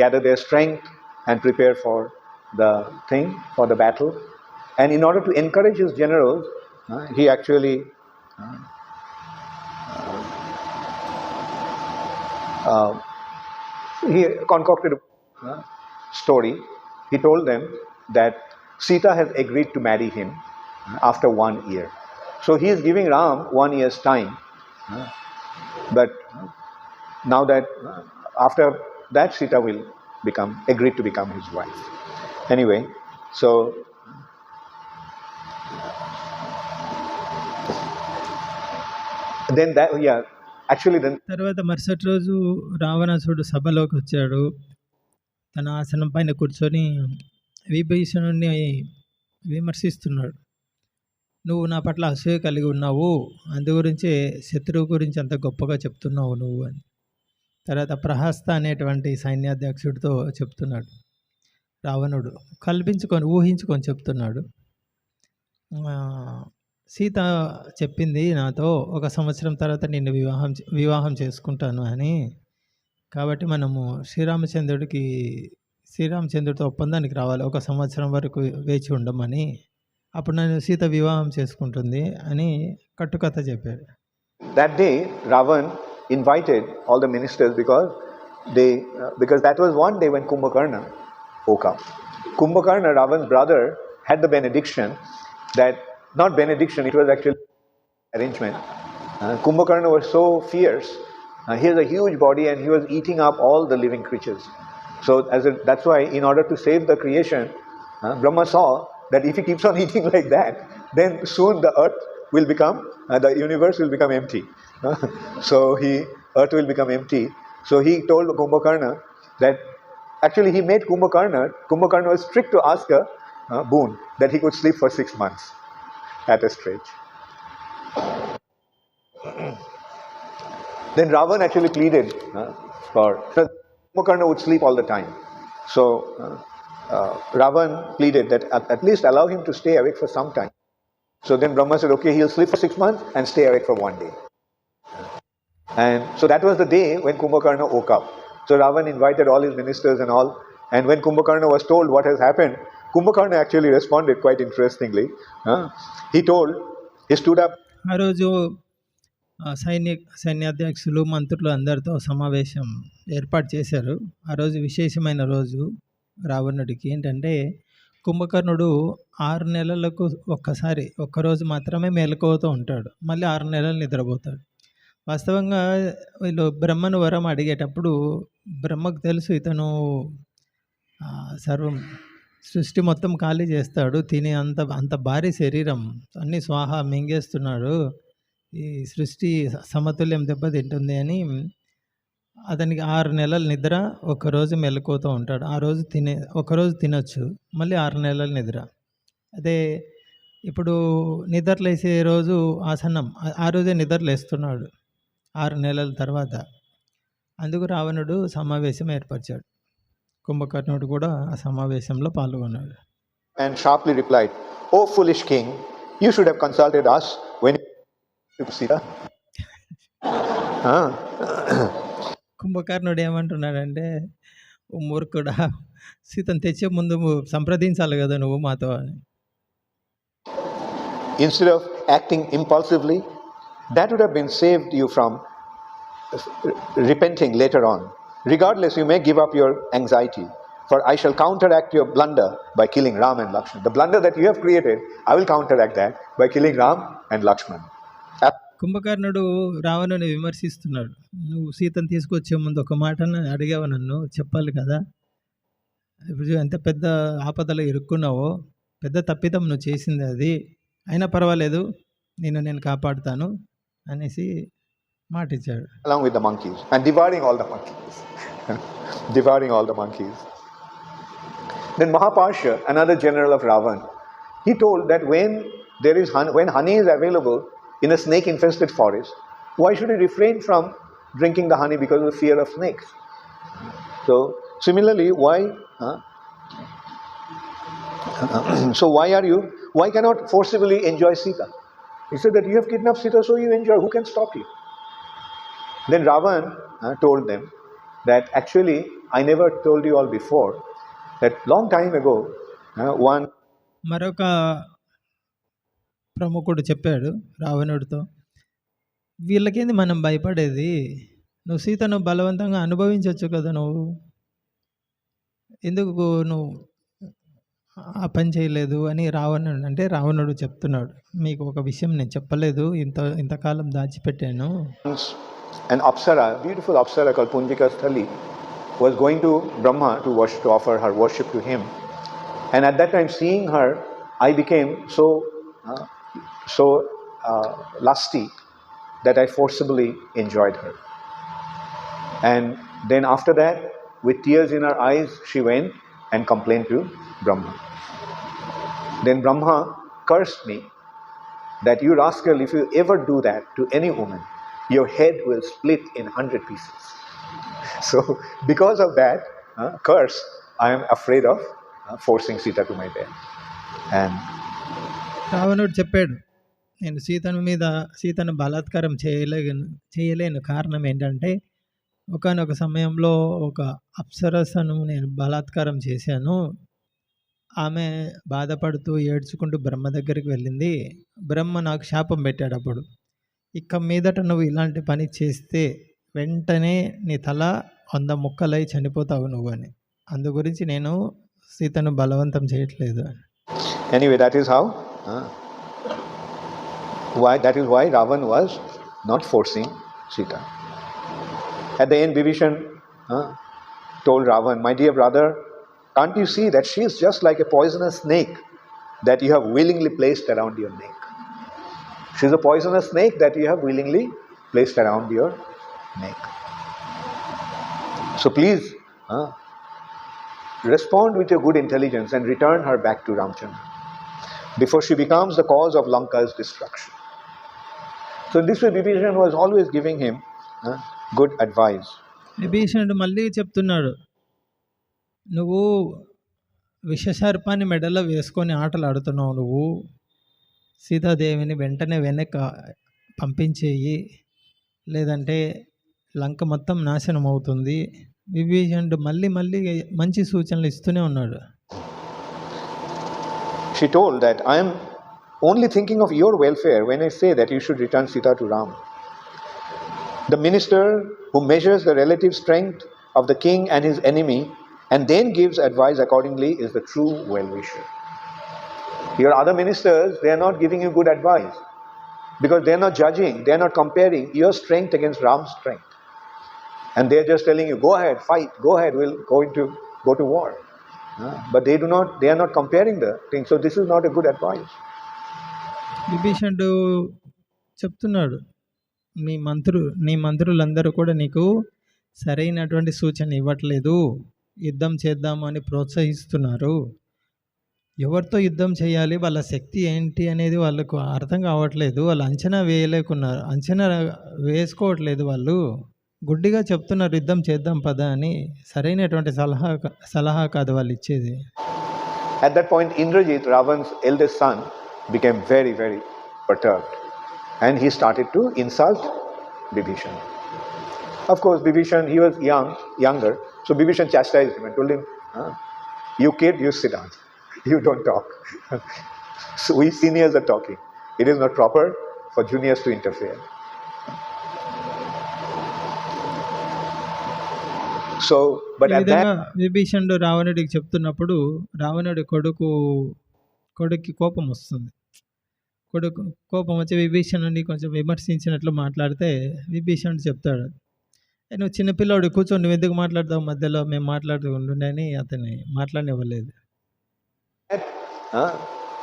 gather their strength and prepare for the battle. And in order to encourage his generals, he actually he concocted a story. He told them that Sita has agreed to marry him after 1 year. So he is giving Ram 1 year's time. But now that after that Sita will agree to become his wife. Anyway, so then తర్వాత మరుసటి రోజు రావణాసుడు సభలోకి వచ్చాడు. తన ఆసనం పైన కూర్చొని విభీషణుడిని విమర్శిస్తున్నాడు. నువ్వు నా పట్ల అసూయ కలిగి ఉన్నావు, అందు గురించే శత్రువు గురించి అంత గొప్పగా చెప్తున్నావు నువ్వు అని. తర్వాత ప్రహస్త అనేటువంటి సైన్యాధ్యక్షుడితో చెప్తున్నాడు. రావణుడు ఊహించుకొని చెప్తున్నాడు. సీత చెప్పింది నాతో 1 సంవత్సరం తర్వాత నిన్ను వివాహం చేసుకుంటాను అని. కాబట్టి మనము శ్రీరామచంద్రుడితో ఒప్పందానికి రావాలి, 1 సంవత్సరం వరకు వేచి ఉండమని. అప్పుడు నన్ను సీత వివాహం చేసుకుంటుంది అని కట్టుకథ చెప్పాడు. That day Ravana invited all the ministers because that was one day when Kumbhakarna woke up. Kumbhakarna, Ravana's brother, had the benediction that, not benediction, it was actually arrangement. Kumbhakarna was so fierce. He has a huge body and he was eating up all the living creatures. So that's why in order to save the creation, Brahma saw that if he keeps on eating like that, then soon the universe will become empty. So earth will become empty. So he told Kumbhakarna that actually he made Kumbhakarna was strict to ask a boon that he could sleep for 6 months at a stretch. Then Ravana actually pleaded for Kumbhakarna would sleep all the time. So Ravan pleaded that at least allow him to stay awake for some time. So then Brahma said, okay, he'll sleep for 6 months and stay awake for 1 day. And so that was the day when Kumbhakarna woke up. So Ravan invited all his ministers and all. And when Kumbhakarna was told what has happened, Kumbhakarna actually responded quite interestingly. He stood up. ఆ రోజు సైన్యాధ్యక్షులు మంత్రులు అందరితో సమావేశం ఏర్పాటు చేశారు. ఆ రోజు విశేషమైన రోజు రావణుడికి. ఏంటంటే కుంభకర్ణుడు 6 నెలలకు ఒక్కరోజు మాత్రమే మెలకువతో ఉంటాడు. మళ్ళీ 6 నెలలు నిద్రపోతాడు. వాస్తవంగా వీళ్ళు బ్రహ్మను వరం అడిగేటప్పుడు బ్రహ్మకు తెలుసు ఇతను సర్వం సృష్టి మొత్తం ఖాళీ చేస్తాడు, తినే అంత భారీ శరీరం అన్నీ స్వాహ మింగేస్తున్నాడు, ఈ సృష్టి సమతుల్యం దెబ్బతింటుంది అని అతనికి 6 నెలల నిద్ర, ఒకరోజు మెలకువతో ఉంటాడు. ఒకరోజు తినొచ్చు, మళ్ళీ 6 నెలల నిద్ర. అదే ఇప్పుడు నిద్రలేసే రోజు ఆసన్నం, ఆ రోజే నిద్రలేస్తున్నాడు 6 నెలల తర్వాత. అందుకు రావణుడు సమావేశం ఏర్పరిచాడు. కుంభకర్ణుడు కూడా ఆ సమావేశంలో పాల్గొన్నాడు. And sharply replied, "Oh foolish king, you should have consulted us when you took Sita." కుంభకర్ణుడు ఏమంటున్నాడంటే, ఓ మూర్ఖుడా, సీతను తెచ్చే ముందు సంప్రదించాలి కదా నువ్వు మాతో అని. Instead of acting impulsively, that would have been saved you from repenting later on. Regardless, you may give up your anxiety, for I shall counteract your blunder by killing Ram and Lakshman. The blunder that you have created, I will counteract that by killing Ram and Lakshman. కుంభకర్ణుడు రావణుని విమర్శిస్తున్నాడు. నువ్వు సీతను తీసుకొచ్చే ముందు ఒక మాటను అడిగావు, నన్ను చెప్పాలి కదా, ఇప్పుడు ఎంత పెద్ద ఆపదలో ఇరుక్కున్నావో, పెద్ద తప్పిదం నువ్వు చేసింది అది, అయినా పర్వాలేదు నేను కాపాడుతాను అనేసి మాటిచ్చాడు. Along with the monkeys and devouring all the monkeys. Devouring all the monkeys. Then Mahaparsha, another general of Ravana, he told that when honey is available in a snake-infested forest, why should he refrain from drinking the honey because of the fear of snakes? So similarly, why cannot forcibly enjoy Sita? He said that you have kidnapped Sita, so you enjoy. Who can stop you? Then Ravana told them that actually I never told you all before that long time ago one. మరొక ప్రముఖుడు చెప్పాడు రావణుడితో, వీళ్ళకేంది మనం భయపడేది, నువ్వు సీతను బలవంతంగా అనుభవించవచ్చు కదా, నువ్వు ఎందుకు నువ్వు ఆ పని చేయలేదు అని రావణుడు చెప్తున్నాడు. మీకు ఒక విషయం నేను చెప్పలేదు, ఇంతకాలం దాచిపెట్టాను. An Apsara, beautiful Apsara called Punjika Sthali, was going to Brahma to offer her worship to him. And at that time, seeing her, I became so lusty that I forcibly enjoyed her. And then after that, with tears in her eyes, she went and complained to Brahma. Then Brahma cursed me that, you rascal, if you ever do that to any woman, your head will split in 100 pieces. So because of that curse, I am afraid of forcing Sita to my bed. And రావణుడు చెప్పాడు, నేను సీతను బలాత్కారం చేయలేను. కారణం ఏంటంటే, ఒకానొక సమయంలో ఒక అప్సరసను నేను బలాత్కారం చేశాను. ఆమె బాధపడుతూ ఏడ్చుకుంటూ బ్రహ్మ దగ్గరికి వెళ్ళింది. బ్రహ్మ నాకు శాపం పెట్టాడు. అప్పుడు, ఇక మీదట నువ్వు ఇలాంటి పని చేస్తే వెంటనే నీ తల 100 ముక్కలై చనిపోతావు నువ్వు అని. అందు గురించి నేను సీతను బలవంతం చేయట్లేదు. Anyway, that is why Ravana was not forcing Sita. At the end, Vibishana told Ravana, my dear brother, can't you see that she is just like a poisonous snake that you have willingly placed around your neck? She is a poisonous snake that you have willingly placed around your neck. So please respond with your good intelligence and return her back to Ramchandra before she becomes the cause of Lanka's destruction. So in this way, Vibishana was always giving him good advice. విభీషణుడు మళ్ళీ చెప్తున్నాడు, నువ్వు విషసర్పాన్ని మెడలో వేసుకొని ఆటలు ఆడుతున్నావు నువ్వు, సీతాదేవిని వెంటనే వెనక పంపించేయి, లేదంటే లంక మొత్తం నాశనం అవుతుంది. విభీషణుడు మళ్ళీ మళ్ళీ మంచి సూచనలు ఇస్తూనే ఉన్నాడు. She told that I am only thinking of your welfare when I say that you should return Sita to Ram. The minister who measures the relative strength of the king and his enemy and then gives advice accordingly is the true well-wisher. Your other ministers, they are not giving you good advice because they are not judging, they are not comparing your strength against Ram's strength. And they are just telling you, go ahead, fight, go ahead, we'll go to war. But they are not comparing the thing. So this is not a good advice. విభీషణుడు చెప్తున్నాడు, నీ మంత్రులందరూ కూడా నీకు సరైనటువంటి సూచన ఇవ్వట్లేదు, యుద్ధం చేద్దాము అని ప్రోత్సహిస్తున్నారు. ఎవరితో యుద్ధం చేయాలి, వాళ్ళ శక్తి ఏంటి అనేది వాళ్ళకు అర్థం కావట్లేదు, వాళ్ళు అంచనా వేసుకోవట్లేదు, వాళ్ళు గుడ్డిగా చెప్తున్నారు యుద్ధం చేద్దాం పద అని. సరైనటువంటి సలహా కాదు వాళ్ళు ఇచ్చేది. At that point, Indrajit, Ravan's eldest son, became very, very perturbed. And he started to insult Vibishana. Of course, Vibishana, he was younger. So Vibishana chastised him and told him, you kid, you sit down. You don't talk. So we seniors are talking. It is not proper for juniors to interfere. So, but at that, విభీషణుడు రావణుడికి చెప్తున్నప్పుడు రావణుడి కొడుక్కి కోపం వస్తుంది. కోపం వచ్చి విభీషణుడిని కొంచెం విమర్శించినట్లు మాట్లాడితే విభీషణుడు చెప్తాడు, నువ్వు చిన్నపిల్లాడు కూర్చొని నువ్వు ఎందుకు మాట్లాడతావు, మధ్యలో మేము మాట్లాడుతుండే అని అతన్ని మాట్లాడనివ్వలేదు.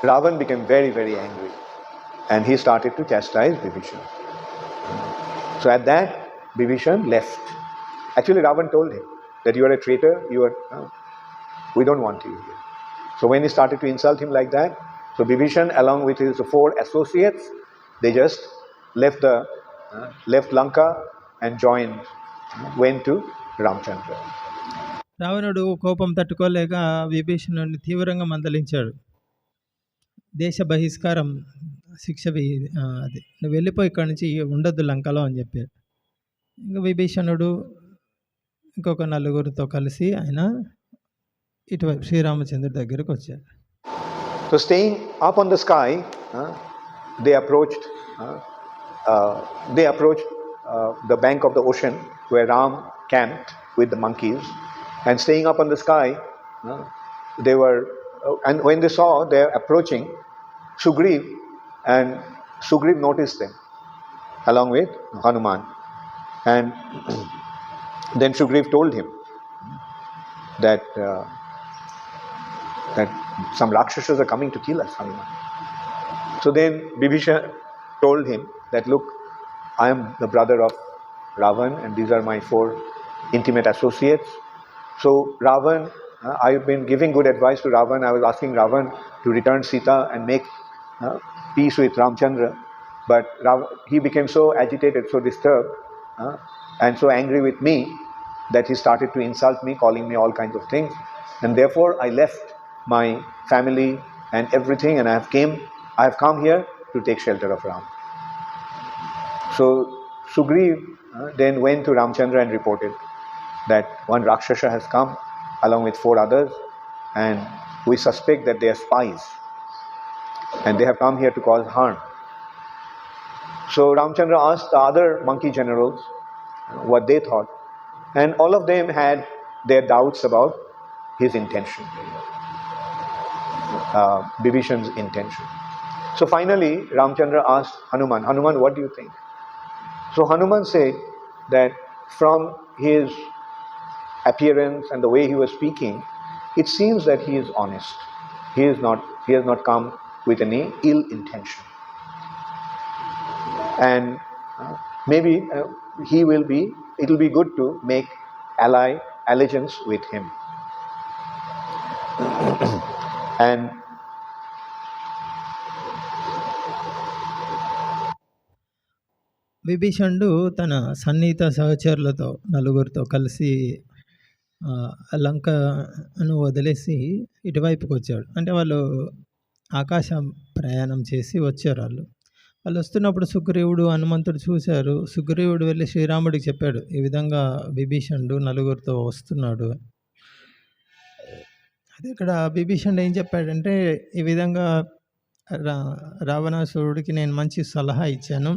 Ravan became very, very angry and he started to chastise Vibishana. So at that, Vibishana left. Actually, Ravan told him that you are a traitor, we don't want you here. So when he started to insult him like that, so Vibishana along with his 4 associates, they just left Lanka and went to Ramchandra. రావణుడు కోపం తట్టుకోలేక విభీషణుడిని తీవ్రంగా మందలించాడు. దేశ బహిష్కారం శిక్ష అది, నువ్వు వెళ్ళిపోయి ఇక్కడి నుంచి ఉండొద్దు లంకలో అని చెప్పాడు. ఇంకా విభీషణుడు ఇంకొక 4 కలిసి ఆయన ఇటువైపు శ్రీరామచంద్రుడి దగ్గరకు వచ్చాడు. So staying up on the sky, they approached the bank of the ocean where Ram camped with the monkeys. And staying up on the sky, they were, and when they saw they are approaching Sugriv, and Sugriv noticed them along with Hanuman. And then Sugriv told him that some Rakshasas are coming to kill us, Hanuman. So then Vibishana told him that, look, I am the brother of Ravan and these are my 4 intimate associates. So Ravan, I've been giving good advice to Ravan. I was asking Ravan to return Sita and make peace with Ramchandra. But he became so agitated, so disturbed, and so angry with me that he started to insult me, calling me all kinds of things. And therefore I left my family and everything and I have come here to take shelter of Ram. So Sugriv then went to Ramchandra and reported that one Rakshasa has come along with 4 others and we suspect that they are spies and they have come here to cause harm. So Ramchandra asked the other monkey generals what they thought, and all of them had their doubts about his intention, Vibhishana's intention. So finally Ramchandra asked Hanuman, what do you think? So Hanuman said that from his appearance and the way he was speaking, it seems that he is honest. He has not come with any ill intention. And maybe it will be good to make allegiance with him. And విభీషణుడు తన సన్నిహిత సహచరులతో 4 కలిసి లంకను వదిలేసి ఇటువైపుకి వచ్చాడు. అంటే వాళ్ళు ఆకాశం ప్రయాణం చేసి వచ్చారు వాళ్ళు. వాళ్ళు వస్తున్నప్పుడు సుగ్రీవుడు, హనుమంతుడు చూశారు. సుగ్రీవుడు వెళ్ళి శ్రీరాముడికి చెప్పాడు, ఈ విధంగా విభీషణుడు నలుగురితో వస్తున్నాడు. అదే ఇక్కడ విభీషణుడు ఏం చెప్పాడంటే, ఈ విధంగా రావణాసురుడికి నేను మంచి సలహా ఇచ్చాను,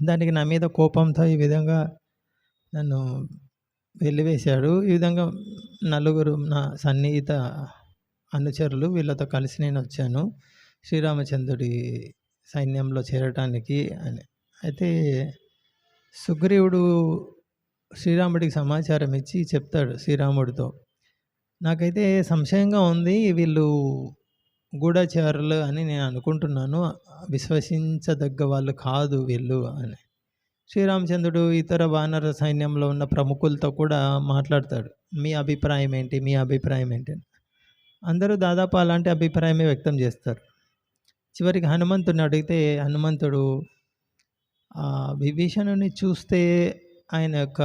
దానికి నా మీద కోపంతో ఈ విధంగా నన్ను వెలివేశాడు. ఈ విధంగా నలుగురు నా సన్నిహిత అనుచరులు వీళ్ళతో కలిసి నేను వచ్చాను శ్రీరామచంద్రుడి సైన్యంలో చేరటానికి అని. అయితే సుగ్రీవుడు శ్రీరాముడికి సమాచారం ఇచ్చి చెప్తాడు శ్రీరాముడితో, నాకైతే సంశయంగా ఉంది, వీళ్ళు గూఢచారులు అని నేను అనుకుంటున్నాను, విశ్వసించదగ్గ వాళ్ళు కాదు వీళ్ళు అని. శ్రీరామచంద్రుడు ఇతర వానర సైన్యంలో ఉన్న ప్రముఖులతో కూడా మాట్లాడతాడు, మీ అభిప్రాయం ఏంటి, మీ అభిప్రాయం ఏంటి అని. అందరూ దాదాపు అలాంటి అభిప్రాయమే వ్యక్తం చేస్తారు. చివరికి హనుమంతుడిని అడిగితే హనుమంతుడు విభీషణుని చూస్తే ఆయన యొక్క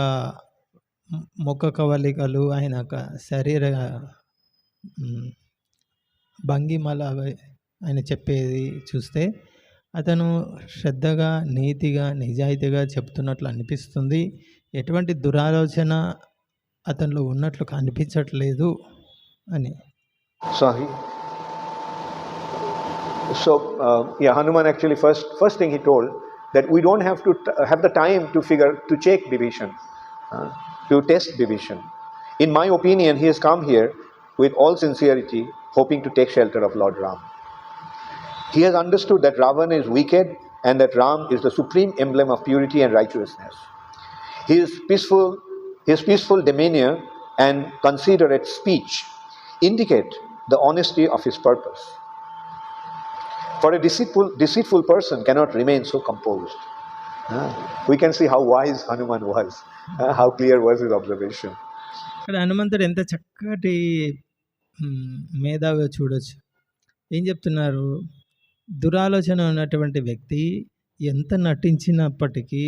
ముఖ కవలికలు, ఆయన యొక్క శరీర భంగిమల ఆయన చెప్పేది చూస్తే అతను శ్రద్ధగా, నీతిగా, నిజాయితీగా చెప్తున్నట్లు అనిపిస్తుంది, ఎటువంటి దురాలోచన అతనిలో ఉన్నట్లు కనిపించట్లేదు అని. Hanuman actually first thing he told that we don't have to have the time to check Vibhishan, to test Vibhishan. In my opinion, he has come here with all sincerity, hoping to take shelter of Lord Ram. He has understood that Ravana is wicked and that Ram is the supreme emblem of purity and righteousness. His peaceful demeanor and considerate speech indicate the honesty of his purpose. For a deceitful person cannot remain so composed. We can see how wise Hanuman was, how clear was his observation. ఇక్కడ హనుమంతుడు ఎంత చక్కటి మేధావిగా చూడొచ్చు. ఏం చెప్తున్నారు, దురాలోచన ఉన్నటువంటి వ్యక్తి ఎంత నటించినప్పటికీ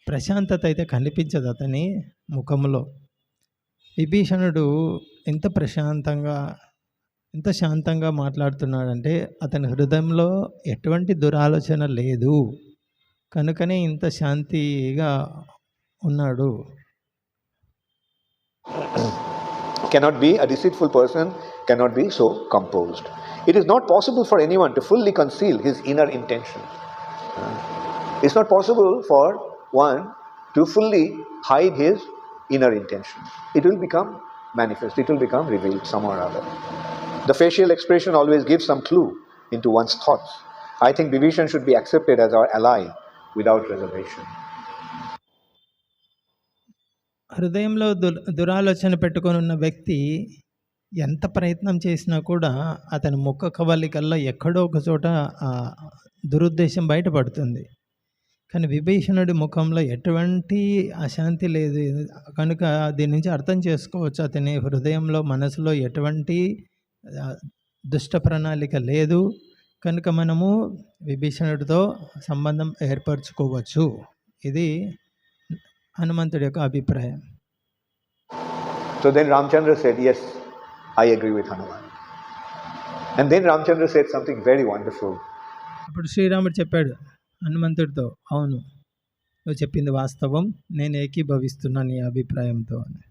ప్రశాంతత అయితే కనిపించదు అతని ముఖంలో. విభీషణుడు ఎంత ప్రశాంతంగా, ఎంత శాంతంగా మాట్లాడుతున్నాడంటే అతని హృదయంలో ఎటువంటి దురాలోచన లేదు, కనుకనే ఇంత శాంతిగా ఉన్నాడు. Cannot be a deceitful person, cannot be so composed. It is not possible for anyone to fully conceal his inner intention. It's not possible for one to fully hide his inner intention. It will become manifest, it will become revealed somehow or other. The facial expression always gives some clue into one's thoughts. I think Vibhishan should be accepted as our ally without reservation. హృదయంలో దురాలోచన పెట్టుకొని ఉన్న వ్యక్తి ఎంత ప్రయత్నం చేసినా కూడా అతని ముఖ కవలికల్లో ఎక్కడో ఒక చోట దురుద్దేశం బయటపడుతుంది. కానీ విభీషణుడి ముఖంలో ఎటువంటి అశాంతి లేదు, కనుక దీని నుంచి అర్థం చేసుకోవచ్చు అతని హృదయంలో, మనసులో ఎటువంటి దుష్ట ప్రణాళిక లేదు, కనుక మనము విభీషణుడితో సంబంధం ఏర్పరచుకోవచ్చు. ఇది హనుమంతుడి యొక్క అభిప్రాయం. So then Ramchandra said, yes, I agree with Hanuman. And then Ramchandra said something very wonderful. అప్పుడు శ్రీరాముడు చెప్పాడు హనుమంతుడితో, అవును నువ్వు చెప్పింది వాస్తవం, నేను ఏకీభవిస్తున్నా నీ అభిప్రాయంతో అని.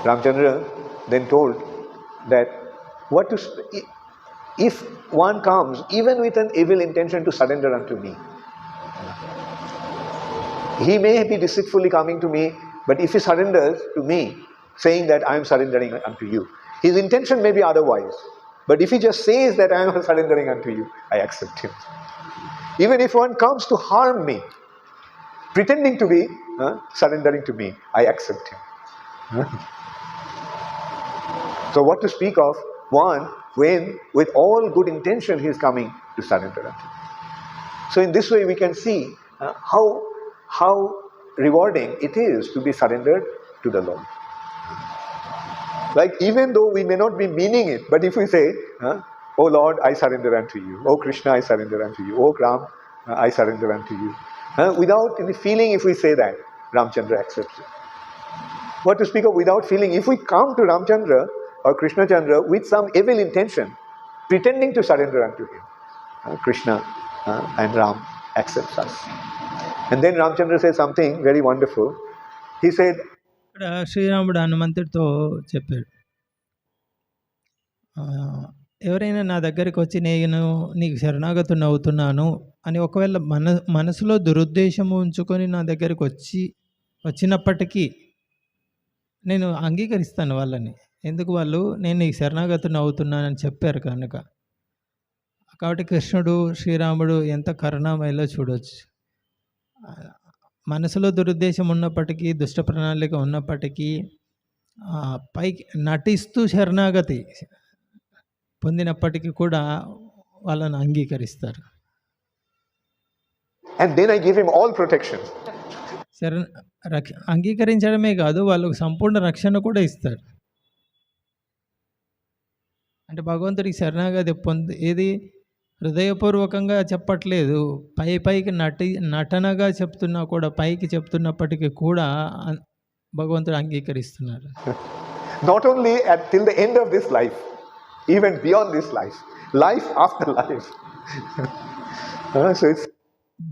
Ramchandra then told that if one comes even with an evil intention to surrender unto me, he may be deceitfully coming to me, but if he surrenders to me saying that I am surrendering unto you, his intention may be otherwise, but if he just says that I am surrendering unto you, I accept him. Even if one comes to harm me pretending to be surrendering to me, I accept him. So what to speak of one when with all good intention he is coming to surrender unto me. So in this way we can see how rewarding it is to be surrendered to the Lord. Like even though we may not be meaning it, but if we say, oh Lord, I surrender unto you. Oh Krishna, I surrender unto you. Oh Ram, I surrender unto you. Without any feeling, if we say that, Ramchandra accepts it. What to speak of without feeling? If we come to Ramchandra or Krishna Chandra with some evil intention, pretending to surrender unto him, Krishna and Ram accepts us. And then Ramchandra says something very wonderful. He said, ఇక్కడ శ్రీరాముడు హనుమంతుడితో చెప్పాడు, ఎవరైనా నా దగ్గరికి వచ్చి నేను నీకు శరణాగతుని అవుతున్నాను అని ఒకవేళ మనసులో దురుద్దేశము ఉంచుకొని నా దగ్గరికి వచ్చినప్పటికీ నేను అంగీకరిస్తాను వాళ్ళని. ఎందుకు? వాళ్ళు నేను నీకు శరణాగతుని అవుతున్నానని చెప్పారు కనుక. కాబట్టి కృష్ణుడు శ్రీరాముడు ఎంత కరుణామయలో చూడవచ్చు. మనసులో దురుద్దేశం ఉన్నప్పటికీ, దుష్ట ప్రణాళిక ఉన్నప్పటికీ పైకి నటిస్తూ శరణాగతి పొందినప్పటికీ కూడా వాళ్ళని అంగీకరిస్తారు. And then I give him all protection. అంగీకరించడమే కాదు, వాళ్ళకు సంపూర్ణ రక్షణ కూడా ఇస్తారు. అంటే భగవంతుడికి శరణాగతి ఏది హృదయపూర్వకంగా చెప్పట్లేదు, పైకి నటనగా చెప్తున్నా కూడా, పైకి చెప్తున్నప్పటికీ కూడా భగవంతుడు అంగీకరిస్తున్నారు. Not only till the end of this life, even beyond this life after life. So it's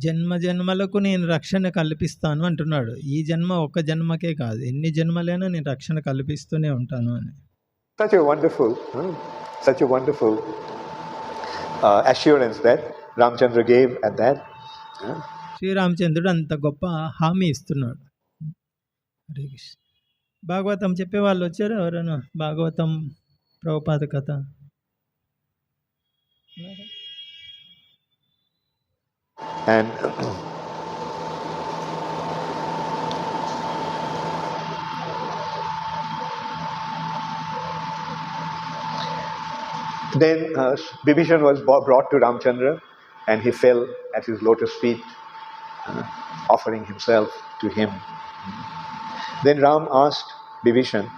జన్మ జన్మలకు నేను రక్షణ కల్పిస్తాను అంటున్నాడు. ఈ జన్మ ఒక్క జన్మకే కాదు, ఎన్ని జన్మలైనా నేను రక్షణ కల్పిస్తూనే ఉంటాను అని. Such a wonderful assurance that Ramchandra gave at that. శ్రీరామచంద్రుడు అంత గొప్ప హామీ ఇస్తున్నాడు. హరే కృష్ణ. భాగవతం చెప్పే వాళ్ళు వచ్చారు ఎవరైనా? భాగవతం ప్రభుపాద కథ. And then Vibishana was brought to Ramchandra and he fell at his lotus feet, offering himself to him. Then Ram asked Vibishana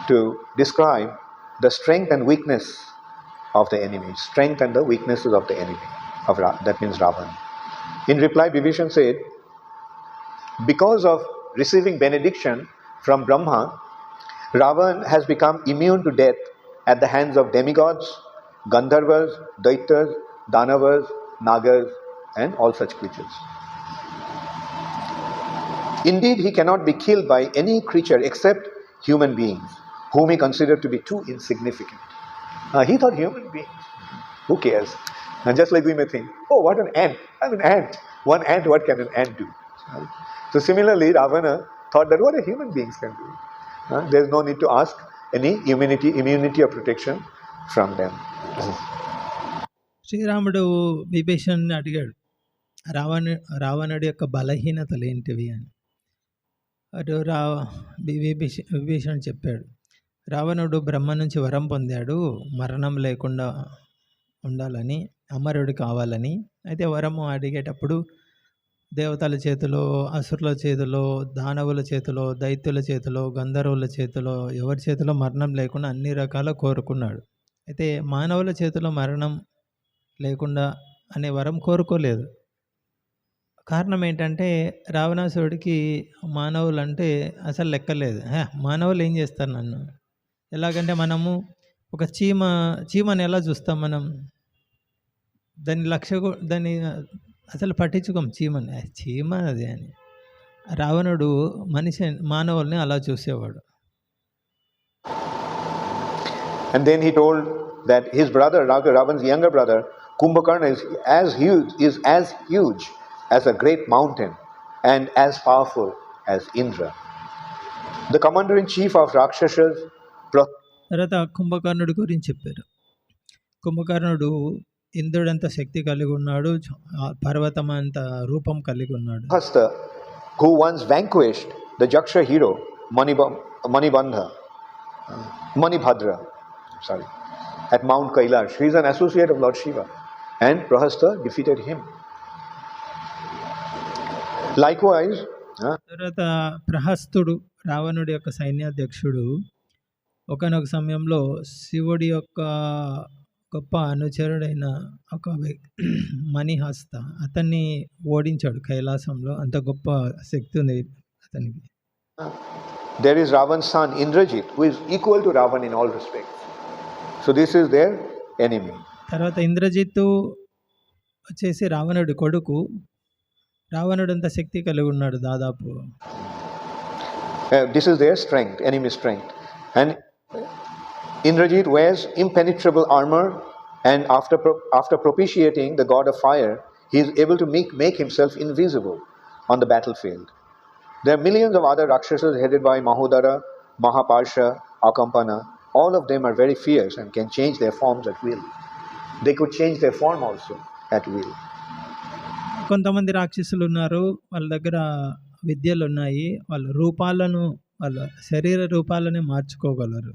to describe the strength and weakness of the enemy, strength and the weaknesses of the enemy, that means Ravana. In reply, Vibishana said, because of receiving benediction from Brahma, Ravana has become immune to death at the hands of demigods, Gandharvas, Daityas, Danavas, Nagas, and all such creatures. Indeed, he cannot be killed by any creature except human beings, whom he considered to be too insignificant. He thought human beings, who cares? And just like we may think, oh, what an ant, I'm an ant. One ant, what can an ant do? So similarly, Ravana thought that what a human beings can do. There's no need to ask any immunity or protection from them. శ్రీరాముడు విభీషణ్ని అడిగాడు, రావణుడి యొక్క బలహీనతలు ఏంటివి అని. అటు విభీషణ చెప్పాడు, రావణుడు బ్రహ్మ నుంచి వరం పొందాడు మరణం లేకుండా ఉండాలని, అమరుడు కావాలని. అయితే వరము అడిగేటప్పుడు దేవతల చేతిలో, అసురుల చేతిలో, దానవుల చేతిలో, దైత్యుల చేతిలో, గంధర్వుల చేతిలో, ఎవరి చేతిలో మరణం లేకుండా అన్ని రకాల కోరుకున్నాడు. అయితే మానవుల చేతిలో మరణం లేకుండా అనే వరం కోరుకోలేదు. కారణం ఏంటంటే రావణాసురుడికి మానవులు అంటే అసలు లెక్కలేదు. మానవులు ఏం చేస్తారు నన్ను? ఎలాగంటే మనము ఒక చీమని ఎలా చూస్తాం మనం? దాన్ని అసలు పట్టించుకోం చీమని, చీమ అది అని. రావణుడు మానవుల్ని అలా చూసేవాడు. And then he told that his brother, Ravana's younger brother, Kumbhakarna, is as huge as a great mountain and as powerful as Indra. The commander-in-chief of Rakshasas. తర్వాత కుంభకర్ణుడి గురించి చెప్పారు. కుంభకర్ణుడు ఇంద్రుడంత శక్తి కలిగి ఉన్నాడు, పర్వతం అంత రూపం కలిగి ఉన్నాడు. Who once vanquished the Jaksha hero Manibhadra at Mount Kailash. He is an associate of Lord Shiva, and Prahasta defeated him. Likewise, తర్వాత ప్రహస్తుడు రావణుడి యొక్క సైన్యాధ్యక్షుడు ఒకనొక సమయంలో శివుడి యొక్క గొప్ప అనుచరుడైన ఒక మణిహస్త అతన్ని ఓడించాడు కైలాసంలో. అంత గొప్ప శక్తి ఉంది అతనికి. there is Ravan's son Indrajit, who is equal to Ravan in all respects. So this is their enemy. తర్వాత ఇంద్రజిత్తు వచ్చేసి రావణుడి కొడుకు. రావణుడు అంత శక్తి కలిగి ఉన్నాడు దాదాపు. This is their strength, enemy strength. And Indrajit wears impenetrable armor, and after propitiating the god of fire, he is able to make himself invisible on the battlefield. There are millions of other Rakshasas headed by Mahodara, Mahaparsha, Akampana. All of them are very fierce and can change their forms at will. They could change their form also at will. కొంతమంది రాక్షసులు ఉన్నారు, వాళ్ళ దగ్గర విద్యలు ఉన్నాయి, వాళ్ళ రూపాలను, వాళ్ళ శరీర రూపాలని మార్చుకోగలరు.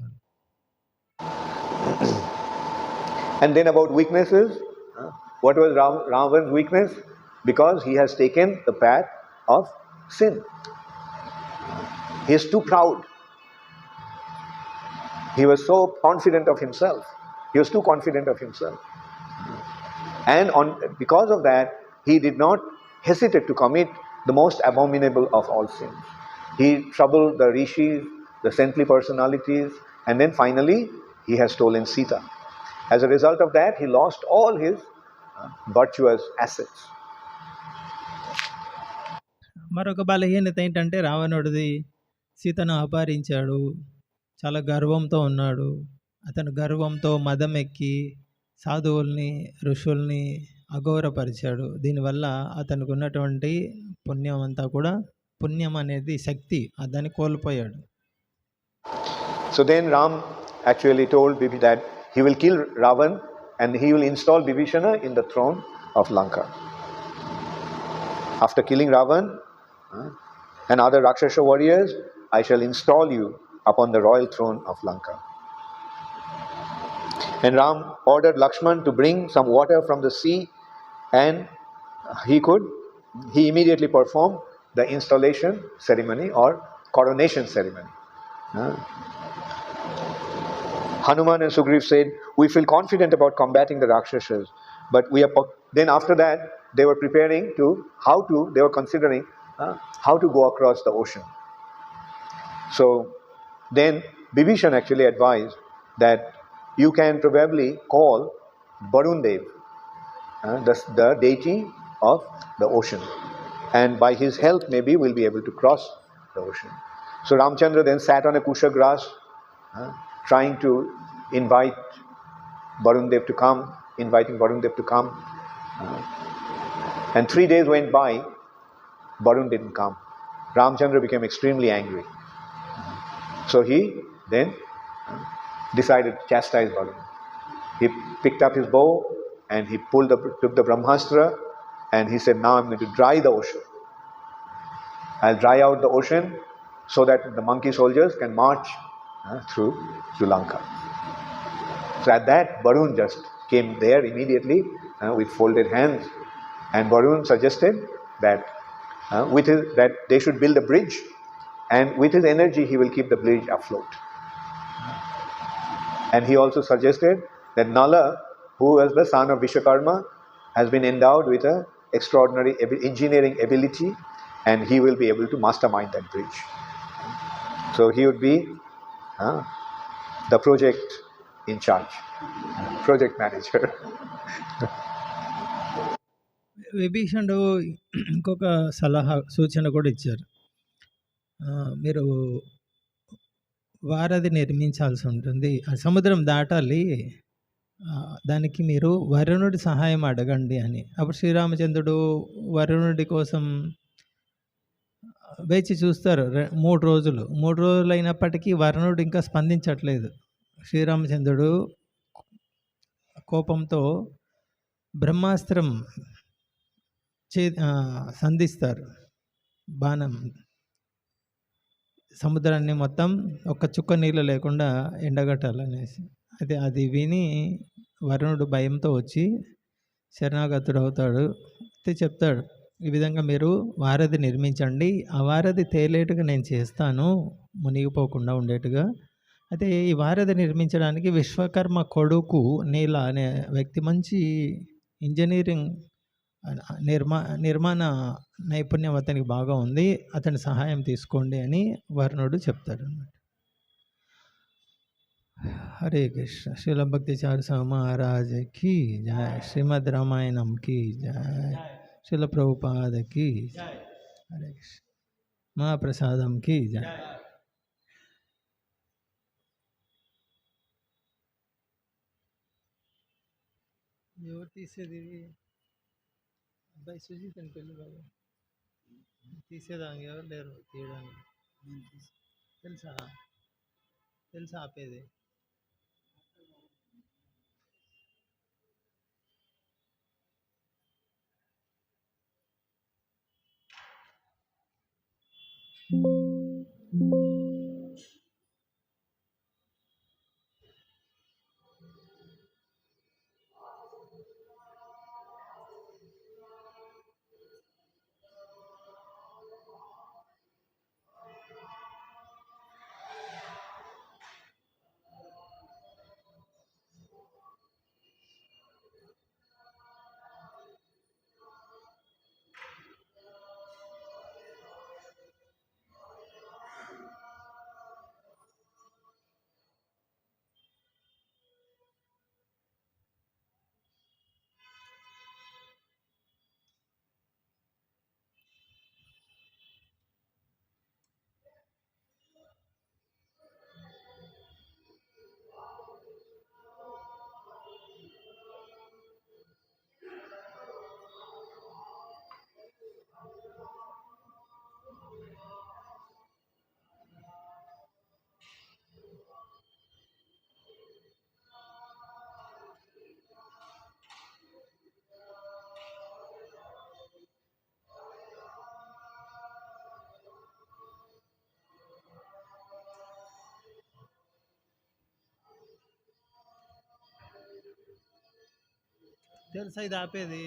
And then about weaknesses, what was Ravan's weakness? Because he has taken the path of sin. He is too proud. He was so confident of himself. He was too confident of himself. And because of that, he did not hesitate to commit the most abominable of all sins. He troubled the rishis, the saintly personalities, and then finally he has stolen Sita. As a result of that, he lost all his virtuous assets. మరొక బలహీనత ఏంటంటే రావణుడిది, సీతను అపహరించాడు, చాలా గర్వంతో ఉన్నాడు. అతను గర్వంతో మదం ఎక్కి సాధువుల్ని, ఋషుల్ని అఘోరపరిచాడు. దీనివల్ల అతనికి ఉన్నటువంటి పుణ్యం అంతా కూడా, పుణ్యం అనేది శక్తి, దాన్ని కోల్పోయాడు. So then Ram actually told Bibi that he will kill Ravan and he will install Vibishana in the throne of Lanka. After killing Ravan and other Rakshasa warriors, I shall install you upon the royal throne of Lanka. And Ram ordered Lakshman to bring some water from the sea, and he immediately performed the installation ceremony or coronation ceremony. Hanuman and Sugriv said, we feel confident about combating the Rakshasas, but then after that they were preparing they were considering how to go across the ocean. So then Vibishana actually advised that you can probably call Varun Dev, the deity of the ocean, and by his help maybe we'll be able to cross the ocean. So Ramchandra then sat on a kusha grass, trying to invite Varun Dev to come, inviting Varun Dev to come. And 3 days went by, Varun didn't come. Ramchandra became extremely angry. So he then decided to chastise Varun. He picked up his bow and he took the Brahmastra, and he said, now I'm going to dry the ocean. I'll dry out the ocean so that the monkey soldiers can march through Lanka. So at that, Varun just came there immediately with folded hands, and Varun suggested that that they should build a bridge, and with his energy he will keep the bridge afloat. And he also suggested that Nala, who was the son of Vishwakarma, has been endowed with an extraordinary engineering ability, and he will be able to mastermind that bridge. So he would be the project in charge, project manager. విభీషణుడు ఇంకొక సలహా, సూచన కూడా ఇచ్చారు. మీరు వారధి నిర్మించాల్సి ఉంటుంది, ఆ సముద్రం దాటాలి, దానికి మీరు వరుణుడి సహాయం అడగండి అని. అప్పుడు శ్రీరామచంద్రుడు వరుణుడి కోసం వేచి చూస్తారు 3 రోజులు. 3 రోజులు అయినప్పటికీ వరుణుడు ఇంకా స్పందించట్లేదు. శ్రీరామచంద్రుడు కోపంతో బ్రహ్మాస్త్రం సంధిస్తారు, బాణం, సముద్రాన్ని మొత్తం ఒక్క చుక్క నీళ్ళు లేకుండా ఎండగట్టాలనేసి. అయితే అది విని వరుణుడు భయంతో వచ్చి శరణాగతుడు అవుతాడు. అయితే చెప్తాడు, ఈ విధంగా మీరు వారధి నిర్మించండి, ఆ వారధి తేలేటుగా నేను చేస్తాను, మునిగిపోకుండా ఉండేట్టుగా. అయితే ఈ వారధి నిర్మించడానికి విశ్వకర్మ కొడుకు నీల అనే వ్యక్తి మంచి ఇంజనీరింగ్ నిర్మాణ నైపుణ్యం అతనికి బాగా ఉంది, అతని సహాయం తీసుకోండి అని వర్ణుడు చెప్తాడు అన్నమాట. హరే కృష్ణ. శ్రీల భక్తి చారు స్వామి మహారాజ్ కి జయ. శ్రీమద్ రామాయణం కి జయ. శ్రీల ప్రభుపాద కి జయ. హరే కృష్ణ. మహాప్రసాదం కి జయ. ఎవరు తీసేది? అబ్బాయి సుజీత్ అని పెళ్ళి బాబు తీసేదానికి ఎవరు లేరు తీయడానికి. తెలుసా తెలుసా ఆపేది? తెలుసా ఇది ఆపేది?